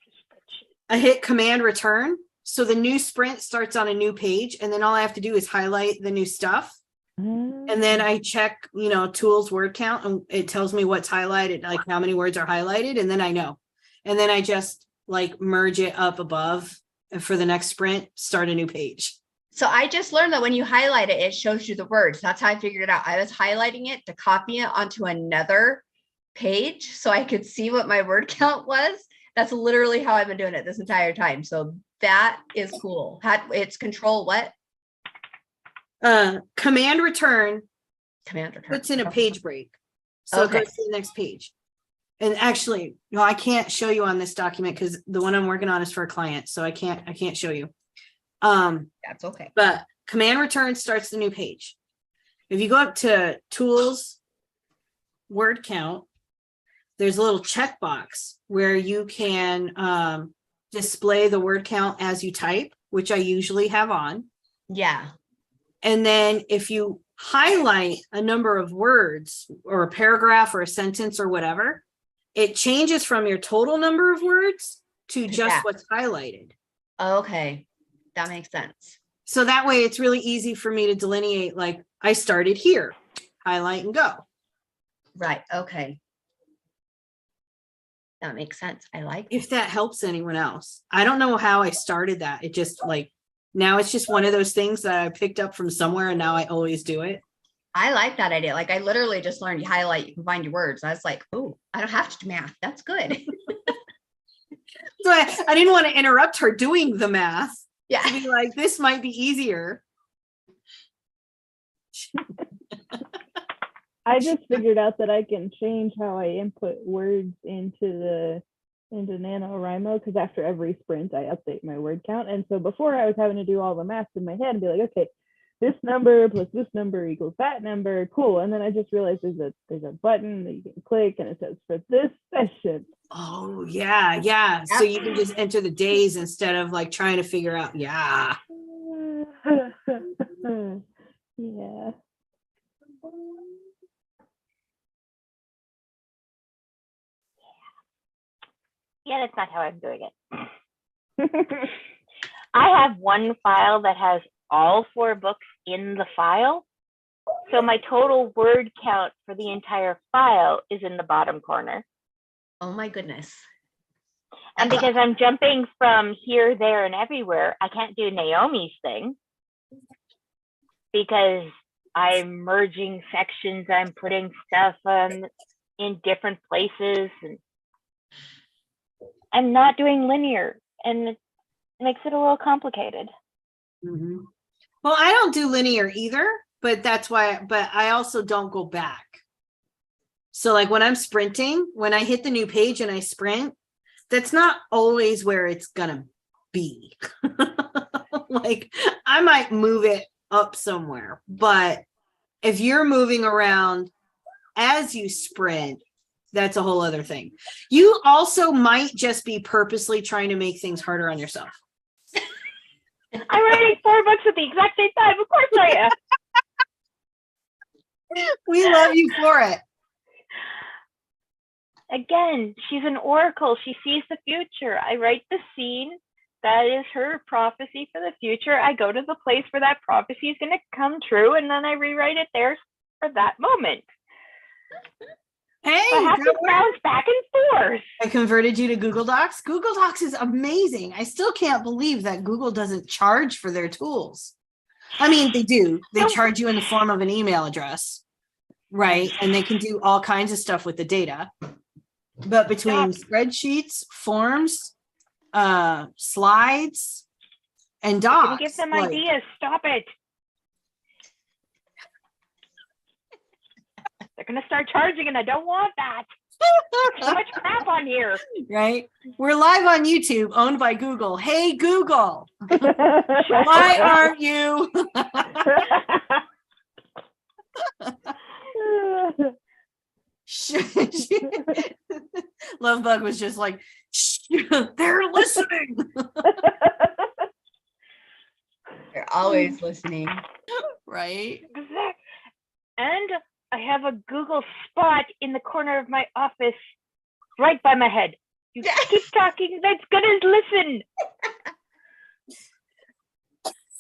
I hit Command Return. So the new sprint starts on a new page, and then all I have to do is highlight the new stuff. And then I check, tools word count, and it tells me what's highlighted, like how many words are highlighted, and then I know. And then I just like merge it up above, and for the next sprint, start a new page. So I just learned that when you highlight it, it shows you the words. That's how I figured it out. I was highlighting it to copy it onto another page so I could see what my word count was. That's literally how I've been doing it this entire time. So that is cool. It's control what? Command Return Command return. puts in a page break. So Okay. it goes to the next page. And actually, no, I can't show you on this document because the one I'm working on is for a client. So I can't show you. That's okay. But Command Return starts the new page. If you go up to Tools, Word Count, there's a little checkbox where you can display the word count as you type, which I usually have on. Yeah. And then if you highlight a number of words or a paragraph or a sentence or whatever, it changes from your total number of words to just that. what's highlighted. Okay. That makes sense. So that way it's really easy for me to delineate, like I started here, highlight and go. Right. Okay. That makes sense. I like If that helps anyone else. I don't know how I started that. It just like, now it's just one of those things that I picked up from somewhere and now I always do it. I like that idea. Like I literally just learned you highlight, you can find your words. I was like, oh, I don't have to do math. That's good. So I didn't want to interrupt her doing the math. Yeah. To be like, this might be easier. I just figured out that I can change how I input words into NaNoWriMo, because after every sprint I update my word count. And so before I was having to do all the math in my head and be like, okay, this number plus this number equals that number, cool. And then I just realized there's a button that you can click and it says for this session. Oh yeah, yeah. So you can just enter the days instead of like trying to figure out. Yeah. Yeah. Yeah, that's not how I'm doing it. I have one file that has all 4 books in the file. So my total word count for the entire file is in the bottom corner. Oh my goodness. And because I'm jumping from here, there, and everywhere, I can't do Naomi's thing because I'm merging sections, I'm putting stuff in different places, and I'm not doing linear, and it makes it a little complicated. Mm-hmm. Well, I don't do linear either, but that's why, but I also don't go back. So like when I'm sprinting, when I hit the new page and I sprint, that's not always where it's gonna be. Like I might move it up somewhere, but if you're moving around as you sprint, that's a whole other thing. You also might just be purposely trying to make things harder on yourself. I'm writing 4 books at the exact same time. Of course I am. We love you for it. Again, she's an oracle. She sees the future. I write the scene. That is her prophecy for the future. I go to the place where that prophecy is going to come true, and then I rewrite it there for that moment. Hey, So I have to bounce back and forth. I converted you to Google Docs. Google Docs is amazing. I still can't believe that Google doesn't charge for their tools. I mean, they do. They charge you in the form of an email address, right? And they can do all kinds of stuff with the data. But between spreadsheets, forms, slides, and docs. Can you give them ideas? Stop it. They're going to start charging, and I don't want that. So much crap on here. Right? We're live on YouTube, owned by Google. Hey, Google. Why aren't you? Lovebug was just like, shh, they're listening. They're always listening. Right? And I have a Google spot in the corner of my office right by my head. You keep talking, that's gonna listen.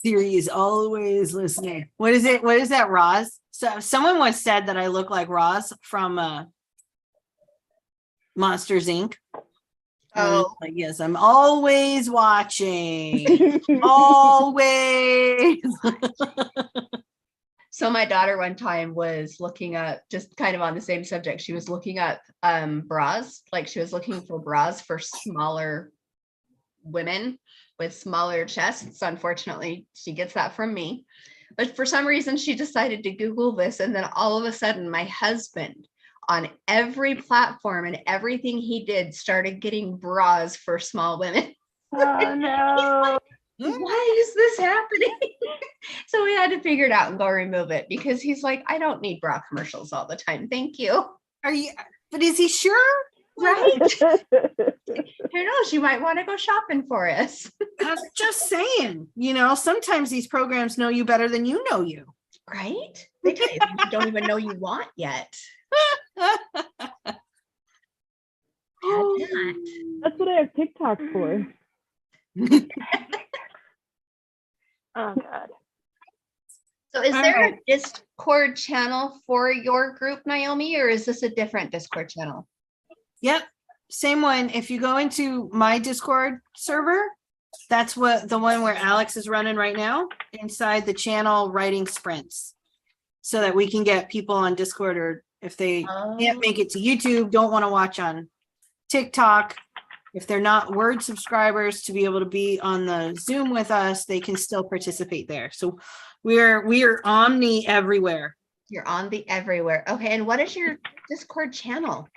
Siri is always listening. What is it? What is that, Roz? So someone once said that I look like Roz from Monsters Inc. Oh, Like, yes, I'm always watching. Always. so my daughter one time was looking up, just kind of on the same subject. She was looking up bras, like she was looking for bras for smaller women with smaller chests. Unfortunately, she gets that from me. But for some reason, she decided to Google this. And then all of a sudden, my husband on every platform and everything he did started getting bras for small women. Oh no. Why is this happening? So we had to figure it out and go remove it because he's like, I don't need bra commercials all the time. Thank you. Are you? But is he sure? Right? Who knows? You might want to go shopping for us. I'm just saying, you know, sometimes these programs know you better than you know you. Right? They tell you things you don't even know you want yet. Had That's what I have TikTok for. Oh God. So is All there right. a Discord channel for your group, Naomi, or is this a different Discord channel? Yep. Same one. If you go into my Discord server, that's what the one where Alex is running right now inside the channel writing sprints. So that we can get people on Discord, or if they can't make it to YouTube, don't want to watch on TikTok, if they're not Word subscribers to be able to be on the Zoom with us, they can still participate there. So we are omni everywhere. You're on the everywhere. Okay, and what is your Discord channel?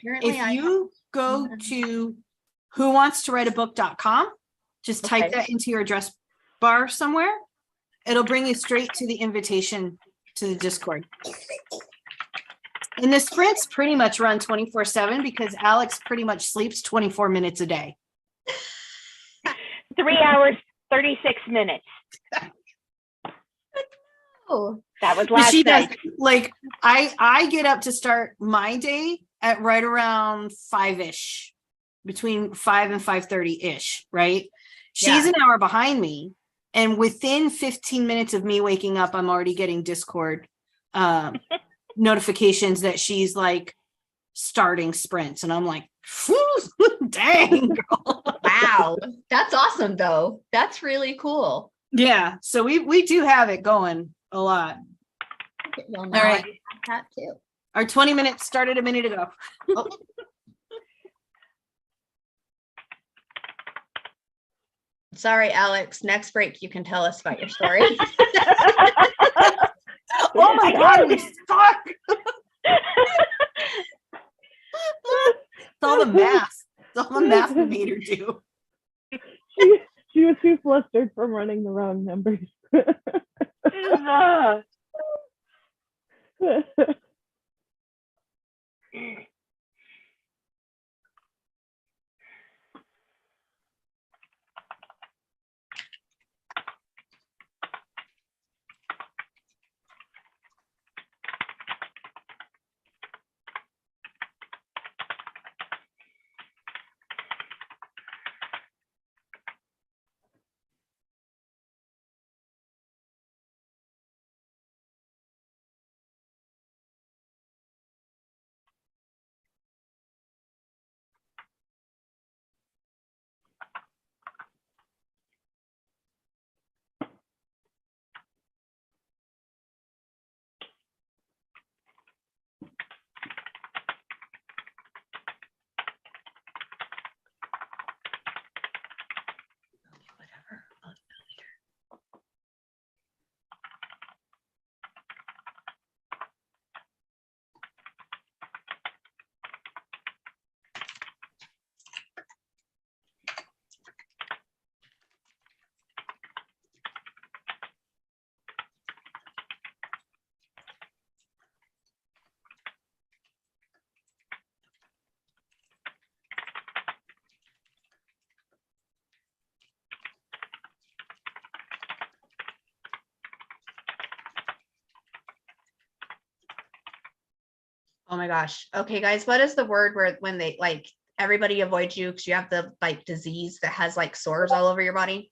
Apparently, If you go to whowantstowriteabook.com, just type Okay. that into your address bar somewhere. It'll bring you straight to the invitation to the Discord. And the sprints pretty much run 24/7 because Alex pretty much sleeps 24 minutes a day. 3 hours, 36 minutes. Oh, That was But last she does, night. like, I get up to start my day at right around 5-ish, between 5 and 5:30-ish, right? She's Yeah. an hour behind me. And within 15 minutes of me waking up, I'm already getting Discord notifications that she's like starting sprints. And I'm like, dang, girl. wow. That's awesome, though. That's really cool. Yeah. So we do have it going a lot. Well, All now right. I have that too. Our 20 minutes started a minute ago. Oh. Sorry, Alex. Next break, you can tell us about your story. Oh my God, we suck. It's all the math. It's all the math we made her do. She was too flustered from running the wrong numbers. Whatever. I'll do it later. Oh my gosh. Okay, guys, what is the word where when they like everybody avoids you because you have the like disease that has like sores all over your body?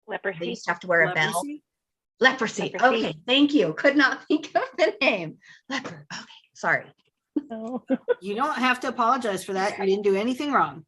They Leprosy. used to have to wear a bell. Leprosy? Leprosy. Leprosy. Okay, thank you. Could not think of the name. Leper. Okay, sorry. No. You don't have to apologize for that. You didn't do anything wrong.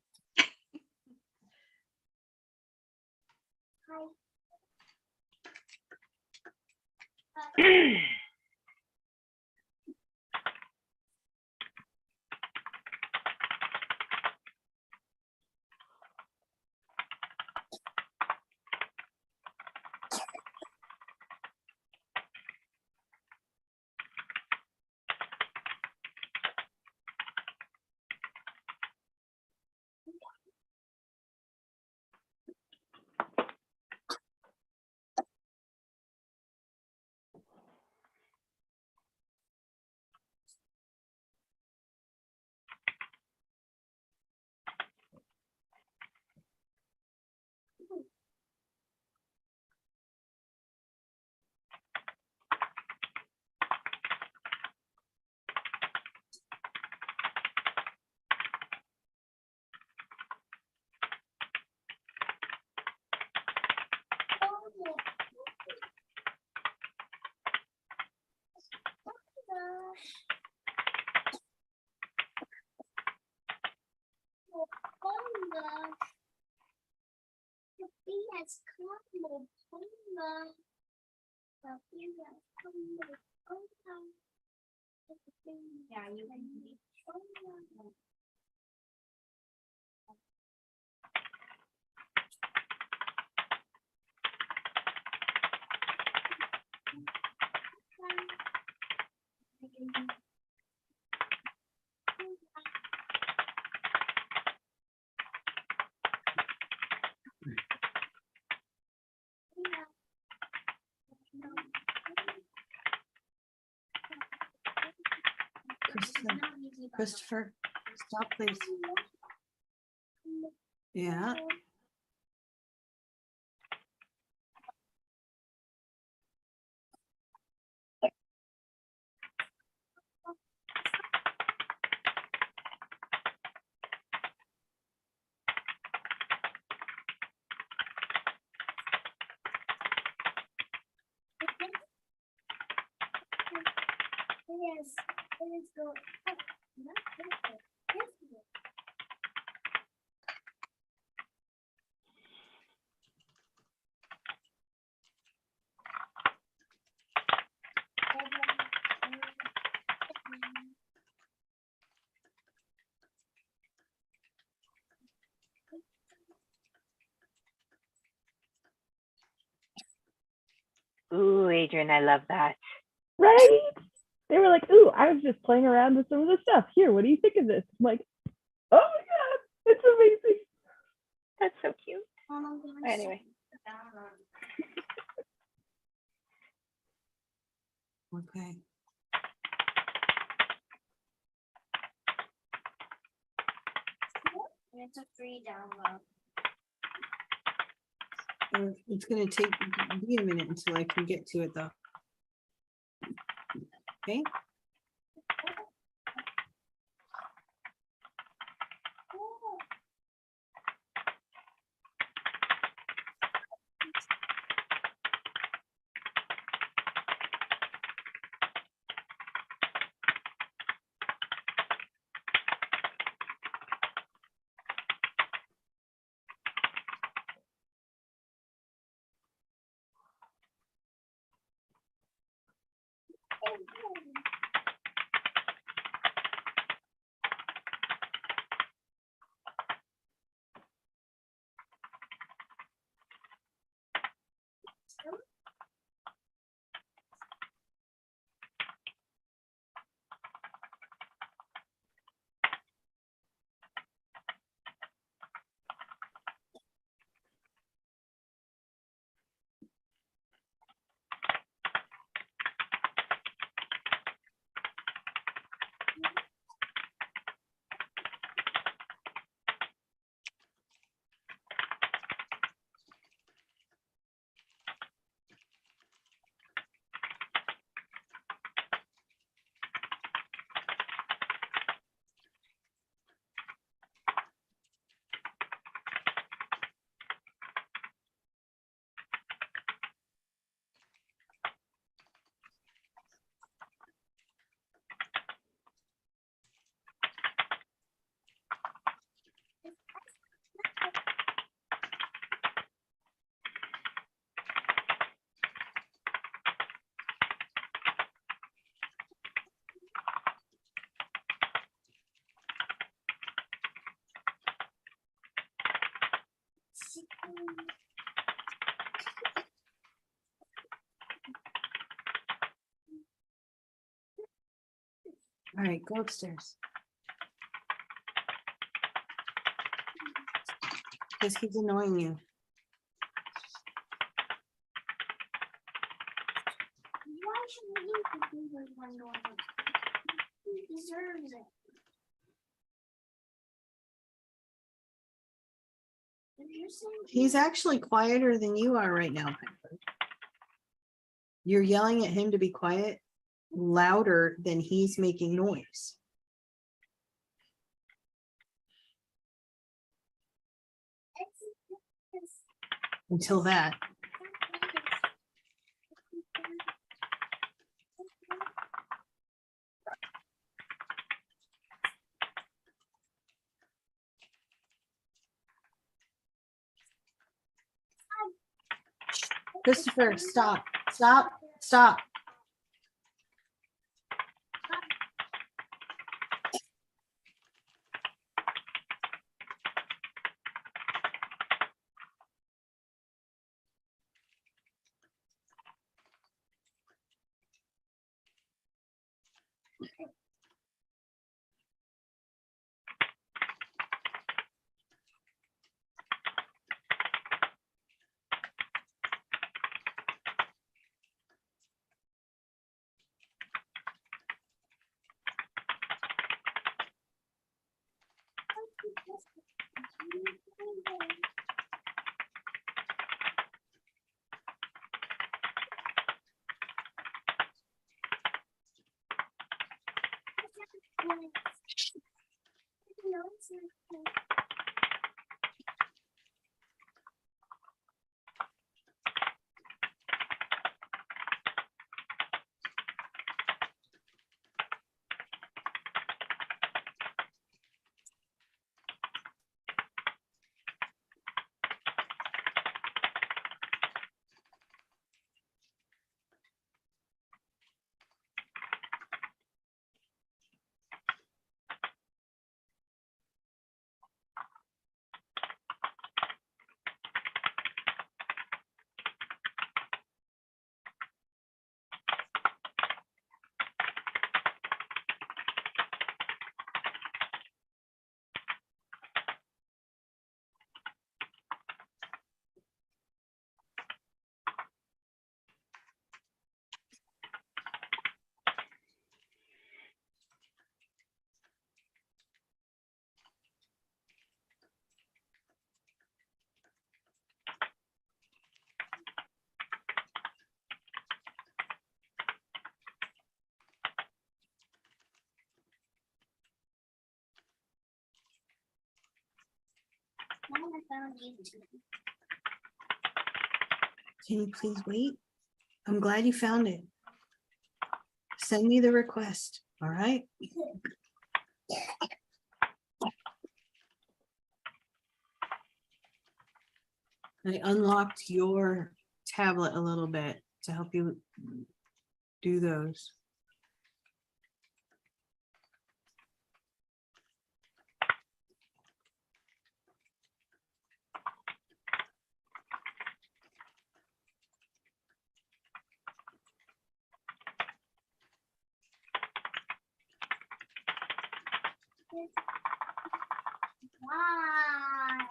Sophie has come. Sophie has come. Yeah, you can be. Christopher, stop, please. Yeah. Yes, it is going up. Not this way. This way. Ooh, Adrian, I love that. Right? They were like, ooh, I was just playing around with some of the stuff. Here, what do you think of this? I'm like, oh my God, it's amazing. That's so cute. Mom, Anyway. Okay. It's a free download. It's gonna take me a minute until I can get to it though. Okay. All right, go upstairs. This keeps annoying you. Why should we leave the fingers one door? He deserves it. If you're saying He's actually quieter than you are right now, Piper. You're yelling at him to be quiet louder than he's making noise. Until that. Christopher, stop, stop, stop. Mom, I found YouTube. Can you please wait? I'm glad you found it. Send me the request, all right? I unlocked your tablet a little bit to help you do those. Why?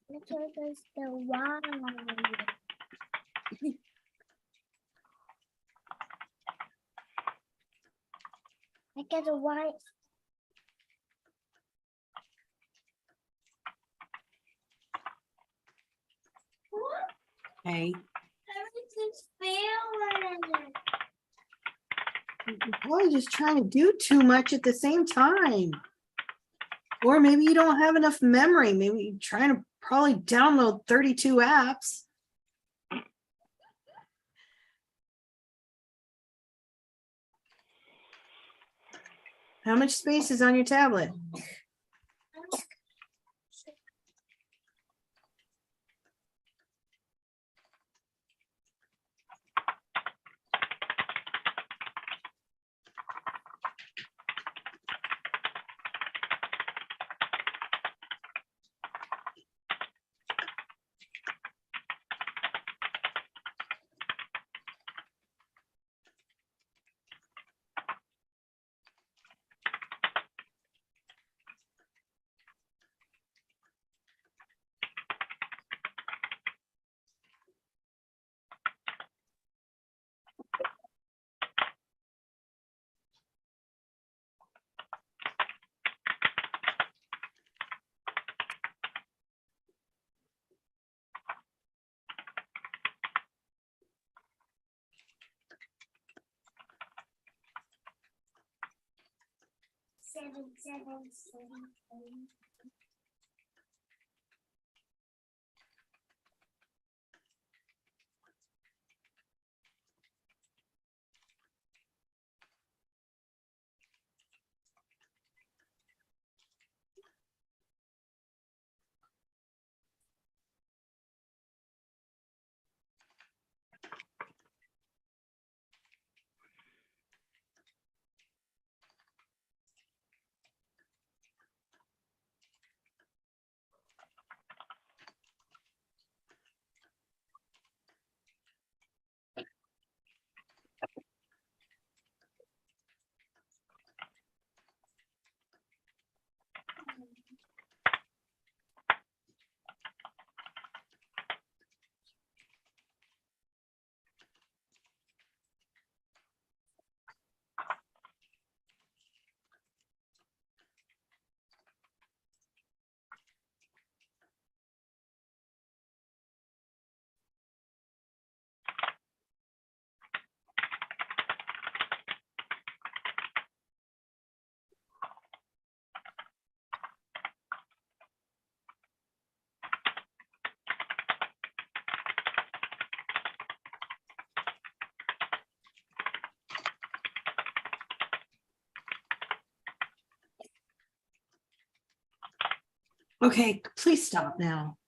Which one is the why? I get a white. Hey, Everything's failing. you're probably just trying to do too much at the same time. Or maybe you don't have enough memory. Maybe you're trying to probably download 32 apps. How much space is on your tablet? 7. Okay, please stop now.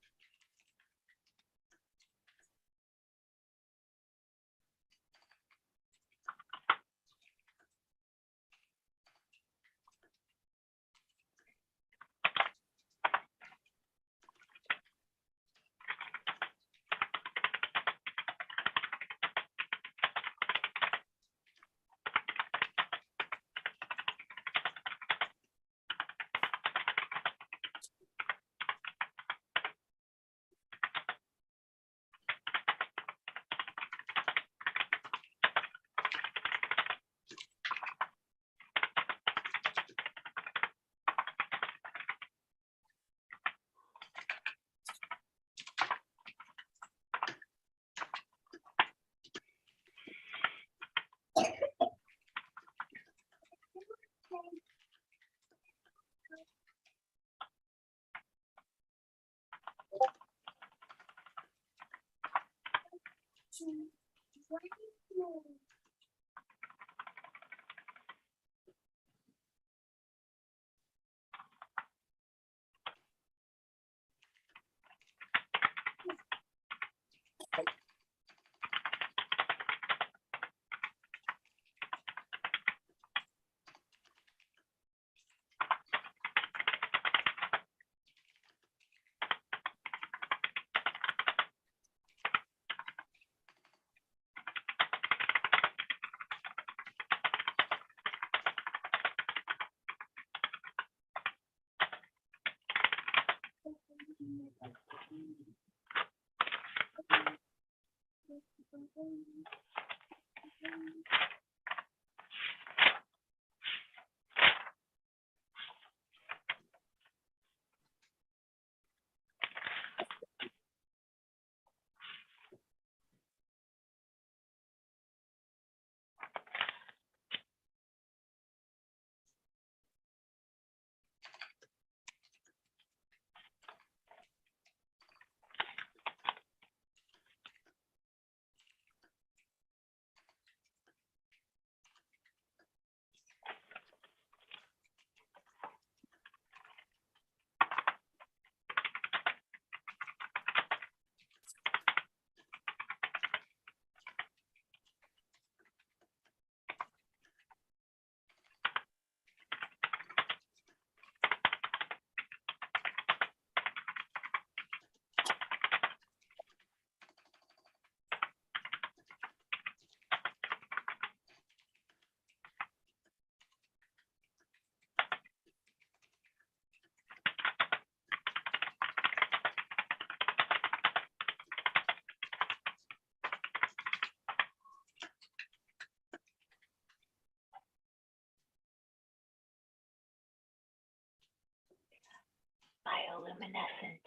Bioluminescent.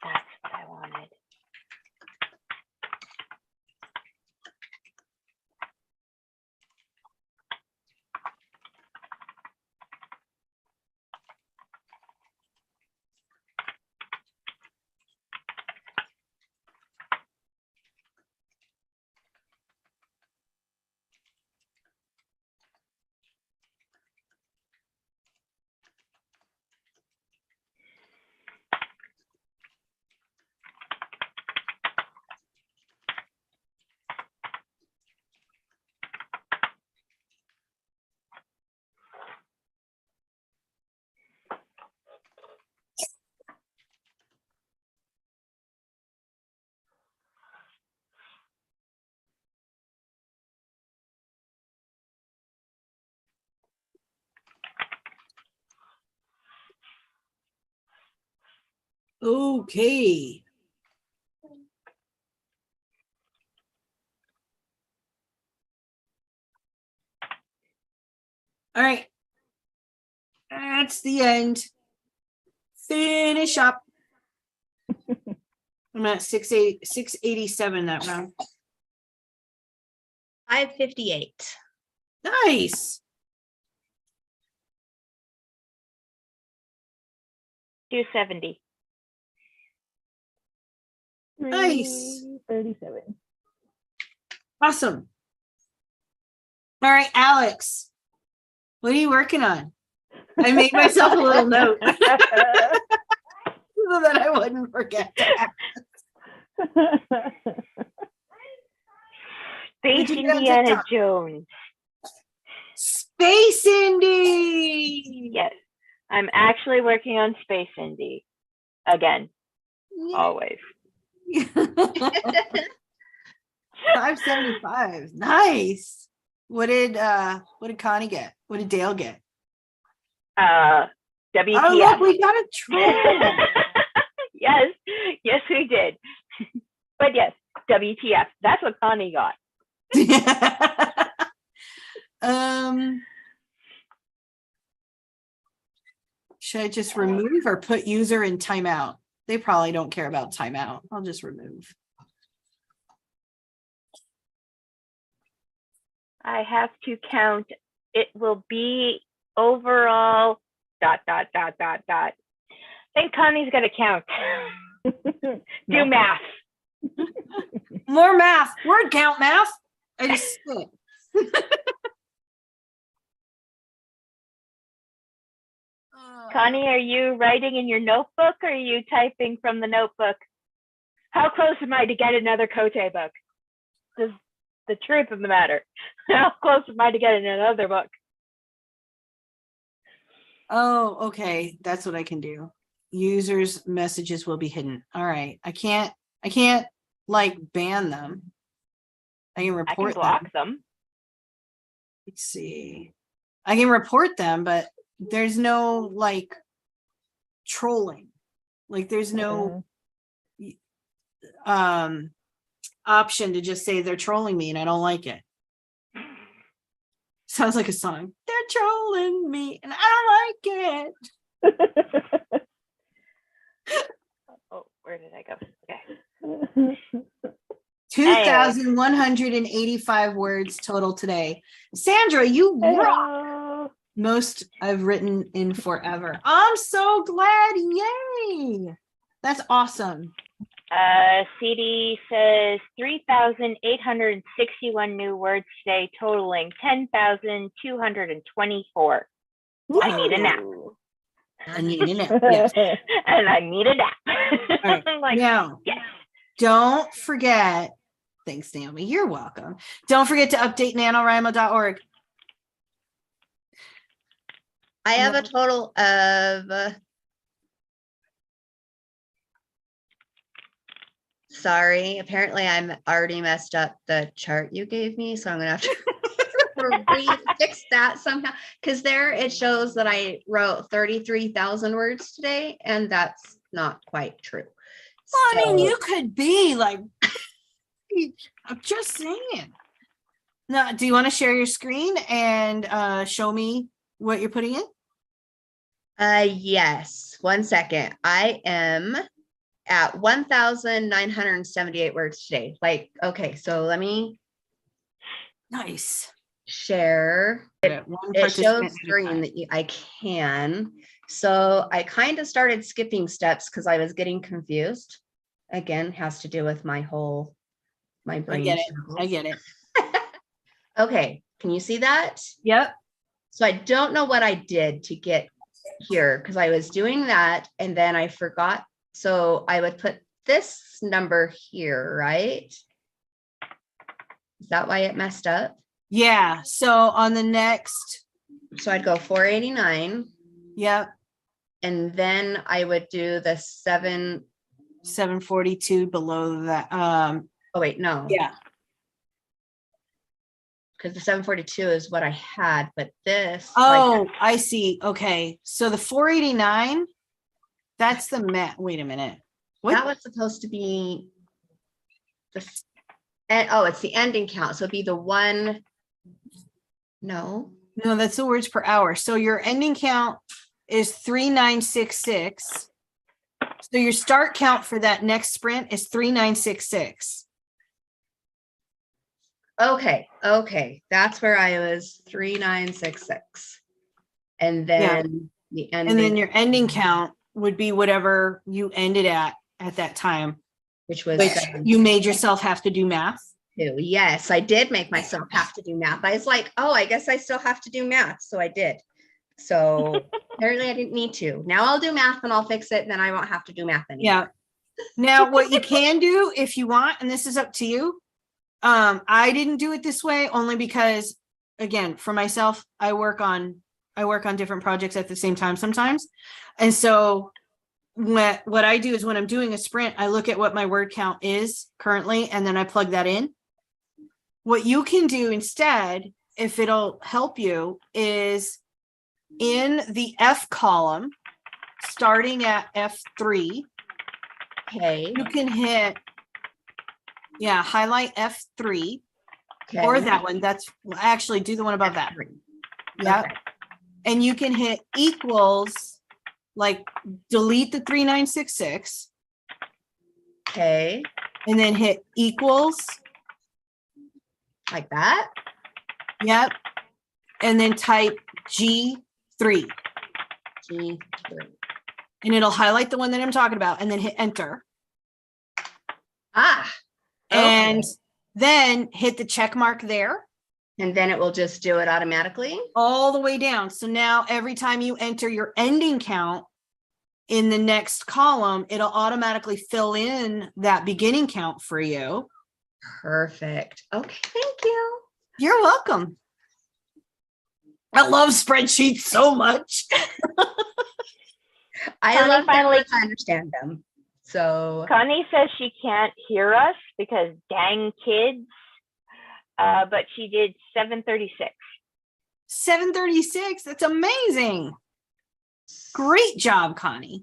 That's what I wanted. Okay. All right. That's the end. Finish up. I'm at 687 that round. 558. Nice. 270. Nice. 37. Awesome. All right, Alex. What are you working on? I made myself a little note so that I wouldn't forget to ask. Space What'd you get on Indiana TikTok? Jones. Space Indy. Yes. I'm actually working on Space Indy again. Always. 575. Nice. What did Connie get? What did Dale get? WTF. Oh look, we got a troll. Yes, we did. But yes, WTF. That's what Connie got. Should I just remove or put user in timeout? They probably don't care about timeout. I'll just remove. I have to count. It will be overall ... I think Connie's got to count. Do math. More math. Word count math. I just Connie, are you writing in your notebook or are you typing from the notebook? How close am I to get another Cote book? This is the truth of the matter. How close am I to getting another book? Oh, okay. That's what I can do. Users' messages will be hidden. All right. I can't like ban them. I can I report can block them. Let's see. I can report them, but there's no like trolling. Like there's no option to just say they're trolling me and I don't like it. Sounds like a song. They're trolling me and I don't like it. Oh, where did I go? Okay. 2,185 words total today. Sandra, you rock. Most I've written in forever. I'm so glad. Yay. That's awesome. CD says 3,861 new words today, totaling 10,224. I need a nap. I need a nap. Yes. And I need a nap. Right. Like, now, yes. Don't forget. Thanks, Naomi. You're welcome. Don't forget to update NaNoWriMo.org. I have a total of sorry, apparently I'm already messed up the chart you gave me, so I'm gonna have to fix that somehow, because there it shows that I wrote 33,000 words today, and that's not quite true. Well, I mean, you could be like, I'm just saying. Now, do you want to share your screen and show me what you're putting in? Yes, 1 second. I am at 1,978 words today. Like, okay, so let me Nice. share. It shows screen that I can. So I kind of started skipping steps because I was getting confused. Again, has to do with my brain. I get it. Okay, can you see that? Yep. So I don't know what I did to get here because I was doing that and then I forgot. So I would put this number here, right? Is that why it messed up? Yeah. So on the next. So I'd go 489. Yep. And then I would do the 742 below that. Oh wait, no. Yeah. Because the 742 is what I had, but this. Oh, I see. Okay. So the 489 That's the wait a minute. That What? was supposed to be oh, it's the ending count. So it'd be the one. No. No, that's the words per hour. So your ending count is 3966. So your start count for that next sprint is 3966. Okay. That's where I was 3966. And then the ending. And then your ending count would be whatever you ended at that time, which was which you made yourself have to do math. Yes, I did make myself have to do math. I was like, oh, I guess I still have to do math. So I did. So apparently I didn't need to. Now I'll do math and I'll fix it and then I won't have to do math anymore. Yeah. Now what you can do if you want, and this is up to you. I didn't do it this way only because, again, for myself, I work on different projects at the same time sometimes. And so what I do is when I'm doing a sprint, I look at what my word count is currently, and then I plug that in. What you can do instead, if it'll help you, is in the F column, starting at F3, Okay. you can hit, highlight F3 Okay. or that one. That's actually do the one above that. Yeah. Okay. And you can hit equals, like delete the 3966 Okay. and then hit equals. Like that. Yep. And then type G3 G3. and it'll highlight the one that I'm talking about and then hit enter. Ah. And Okay. then hit the check mark there And then it will just do it automatically. all the way down. So now every time you enter your ending count in the next column, it'll automatically fill in that beginning count for you. Perfect. Okay. Thank you. You're welcome. I love spreadsheets so much. I Connie love them finally- once I understand them. So Connie says she can't hear us because dang kids. But she did 736. 736. That's amazing. Great job, Connie.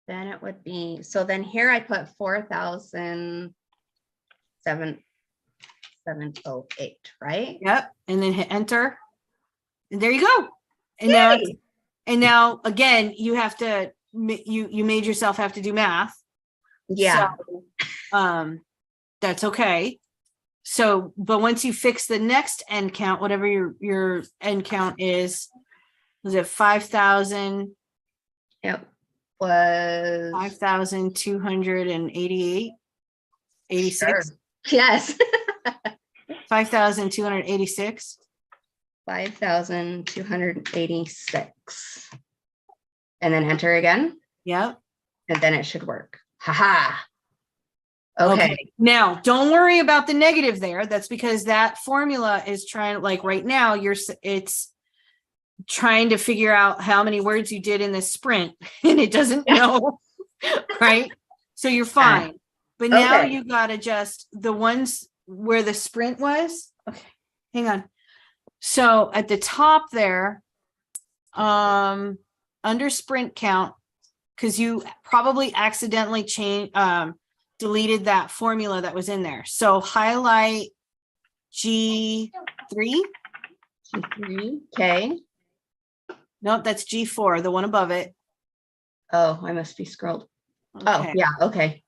then it would be, so then here I put 4,708, right? Yep. And then hit enter. And there you go. And Yay! now again, you have to, you made yourself have to do math. Yeah. So, that's okay. So, but once you fix the next end count, whatever your end count is, was it 5,000? It was 5,288, 86, Sure. Yes. 5,286. 5,286. And then enter again, Yep. and then it should work. Haha. Okay. Now, don't worry about the negative there. That's because that formula is trying, like right now, it's trying to figure out how many words you did in this sprint, and it doesn't know, right? So you're fine. But now Okay. you got to just the ones where the sprint was. Okay, hang on. So at the top there, under sprint count, because you probably accidentally deleted that formula that was in there. So highlight G3. G3. Okay. Nope, that's G4, the one above it. Oh, I must be scrolled. Oh, Okay. yeah. Okay.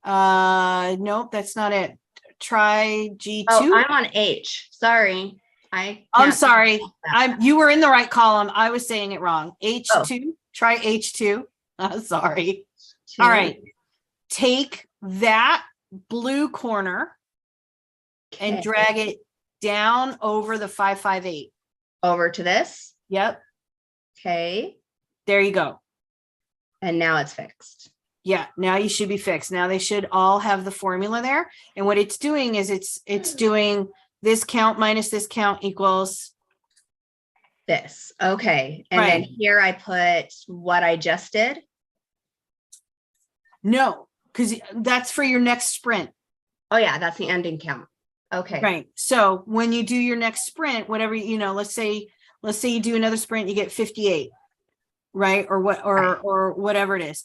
Nope, that's not it. Try G2. Oh, I'm on H. Sorry. I'm can't- sorry. You were in the right column. I was saying it wrong. H2. Try H2. Sorry. All right. Take that blue corner and Okay. drag it down over the 558. Over to this. Yep. Okay. There you go. And now it's fixed. Yeah. Now you should be fixed. Now they should all have the formula there. And what it's doing is it's doing this count minus this count equals. This. Okay. And then Right. here I put what I just did. No, because that's for your next sprint. Oh yeah, that's the ending count. Okay. Right. So when you do your next sprint, whatever, let's say you do another sprint, you get 58. right? Or what, or whatever it is.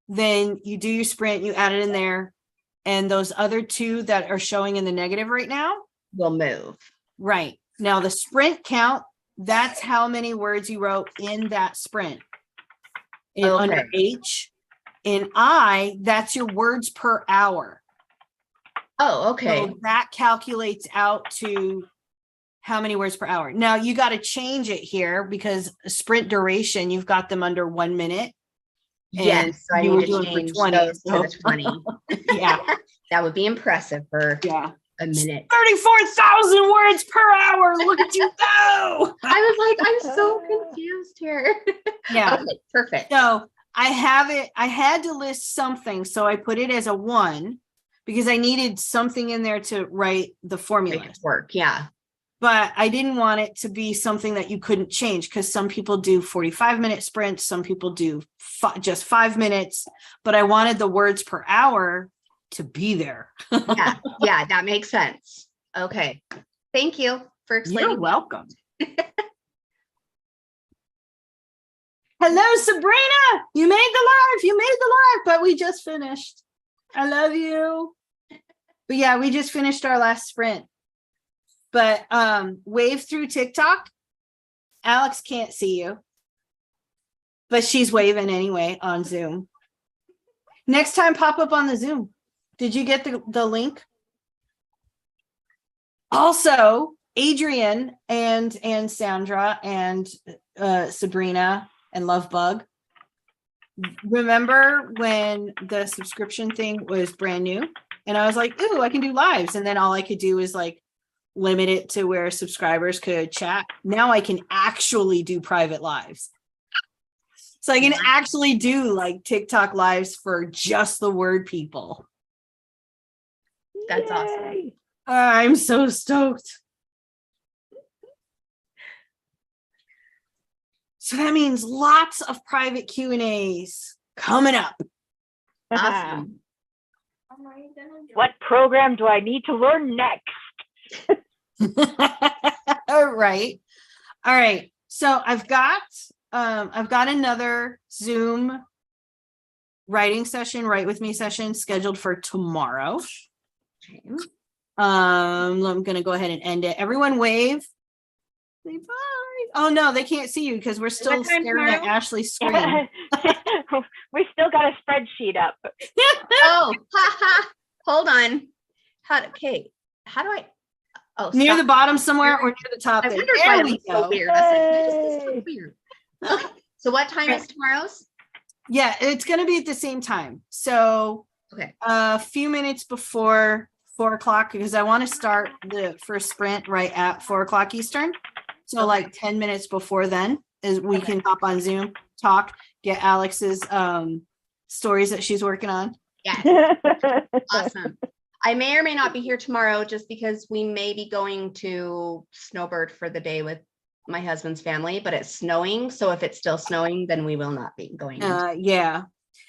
Then you do your sprint, you add it in there. And those other two that are showing in the negative right now, Will move. right. Now the sprint count, that's how many words you wrote in that sprint. Under Okay. H. In I, that's your words per hour. Oh, okay. So that calculates out to how many words per hour. Now you got to change it here because sprint duration, you've got them under 1 minute. Yes, I you need were to doing for change 20, those to so- the 20. Yeah. That would be impressive for Yeah. a minute. 34,000 words per hour. Look at you go. I was like, I'm so confused here. Yeah. Okay, perfect. So I had to list something. So I put it as a 1 because I needed something in there to write the formula. Make it work. Yeah. But I didn't want it to be something that you couldn't change because some people do 45-minute sprints, some people do just 5 minutes, but I wanted the words per hour to be there. Yeah. Yeah. That makes sense. Okay. Thank you for explaining. You're welcome. Hello, Sabrina. You made the live, but we just finished. I love you. But yeah, we just finished our last sprint. But wave through TikTok. Alex can't see you, but she's waving anyway on Zoom. Next time, pop up on the Zoom. Did you get the link? Also, Adrian and Sandra and Sabrina and Lovebug. Remember when the subscription thing was brand new? And I was like, ooh, I can do lives. And then all I could do is like limit it to where subscribers could chat. Now I can actually do private lives. So I can actually do like TikTok lives for just the word people. That's awesome. Yay. I'm so stoked. So that means lots of private Q&As coming up. Awesome. What program do I need to learn next? All right. All right. So I've got another Zoom writing session, write with me session scheduled for tomorrow. Okay. I'm gonna go ahead and end it. Everyone wave. Say bye. Oh no, they can't see you because we're still time staring at tomorrow? Ashley's screen. We still got a spreadsheet up. Oh, hold on. How do I? Oh, Near stop. the bottom somewhere or near the top. I There, wonder why there it we was so go. weird. I was like, why is this so Yay. weird? Okay. So what time is tomorrow's? Yeah, it's gonna be at the same time. So Okay. a few minutes before 4 o'clock because I want to start the first sprint right at 4 o'clock Eastern. So like 10 minutes before then is we can hop on Zoom, talk, get Alex's stories that she's working on. Yeah. Awesome. I may or may not be here tomorrow just because we may be going to Snowbird for the day with my husband's family, but it's snowing. So if it's still snowing, then we will not be going. Yeah.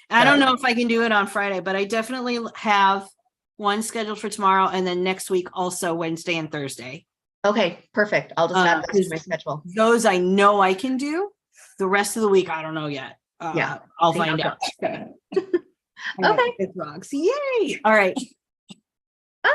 I don't know if I can do it on Friday, but I definitely have one scheduled for tomorrow and then next week also Wednesday and Thursday. Okay, perfect. I'll just add those to my Is- schedule. Those I know I can do. The rest of the week, I don't know yet. Yeah. I'll See how find it out. Okay. It's rocks. Yay. All right. Bye.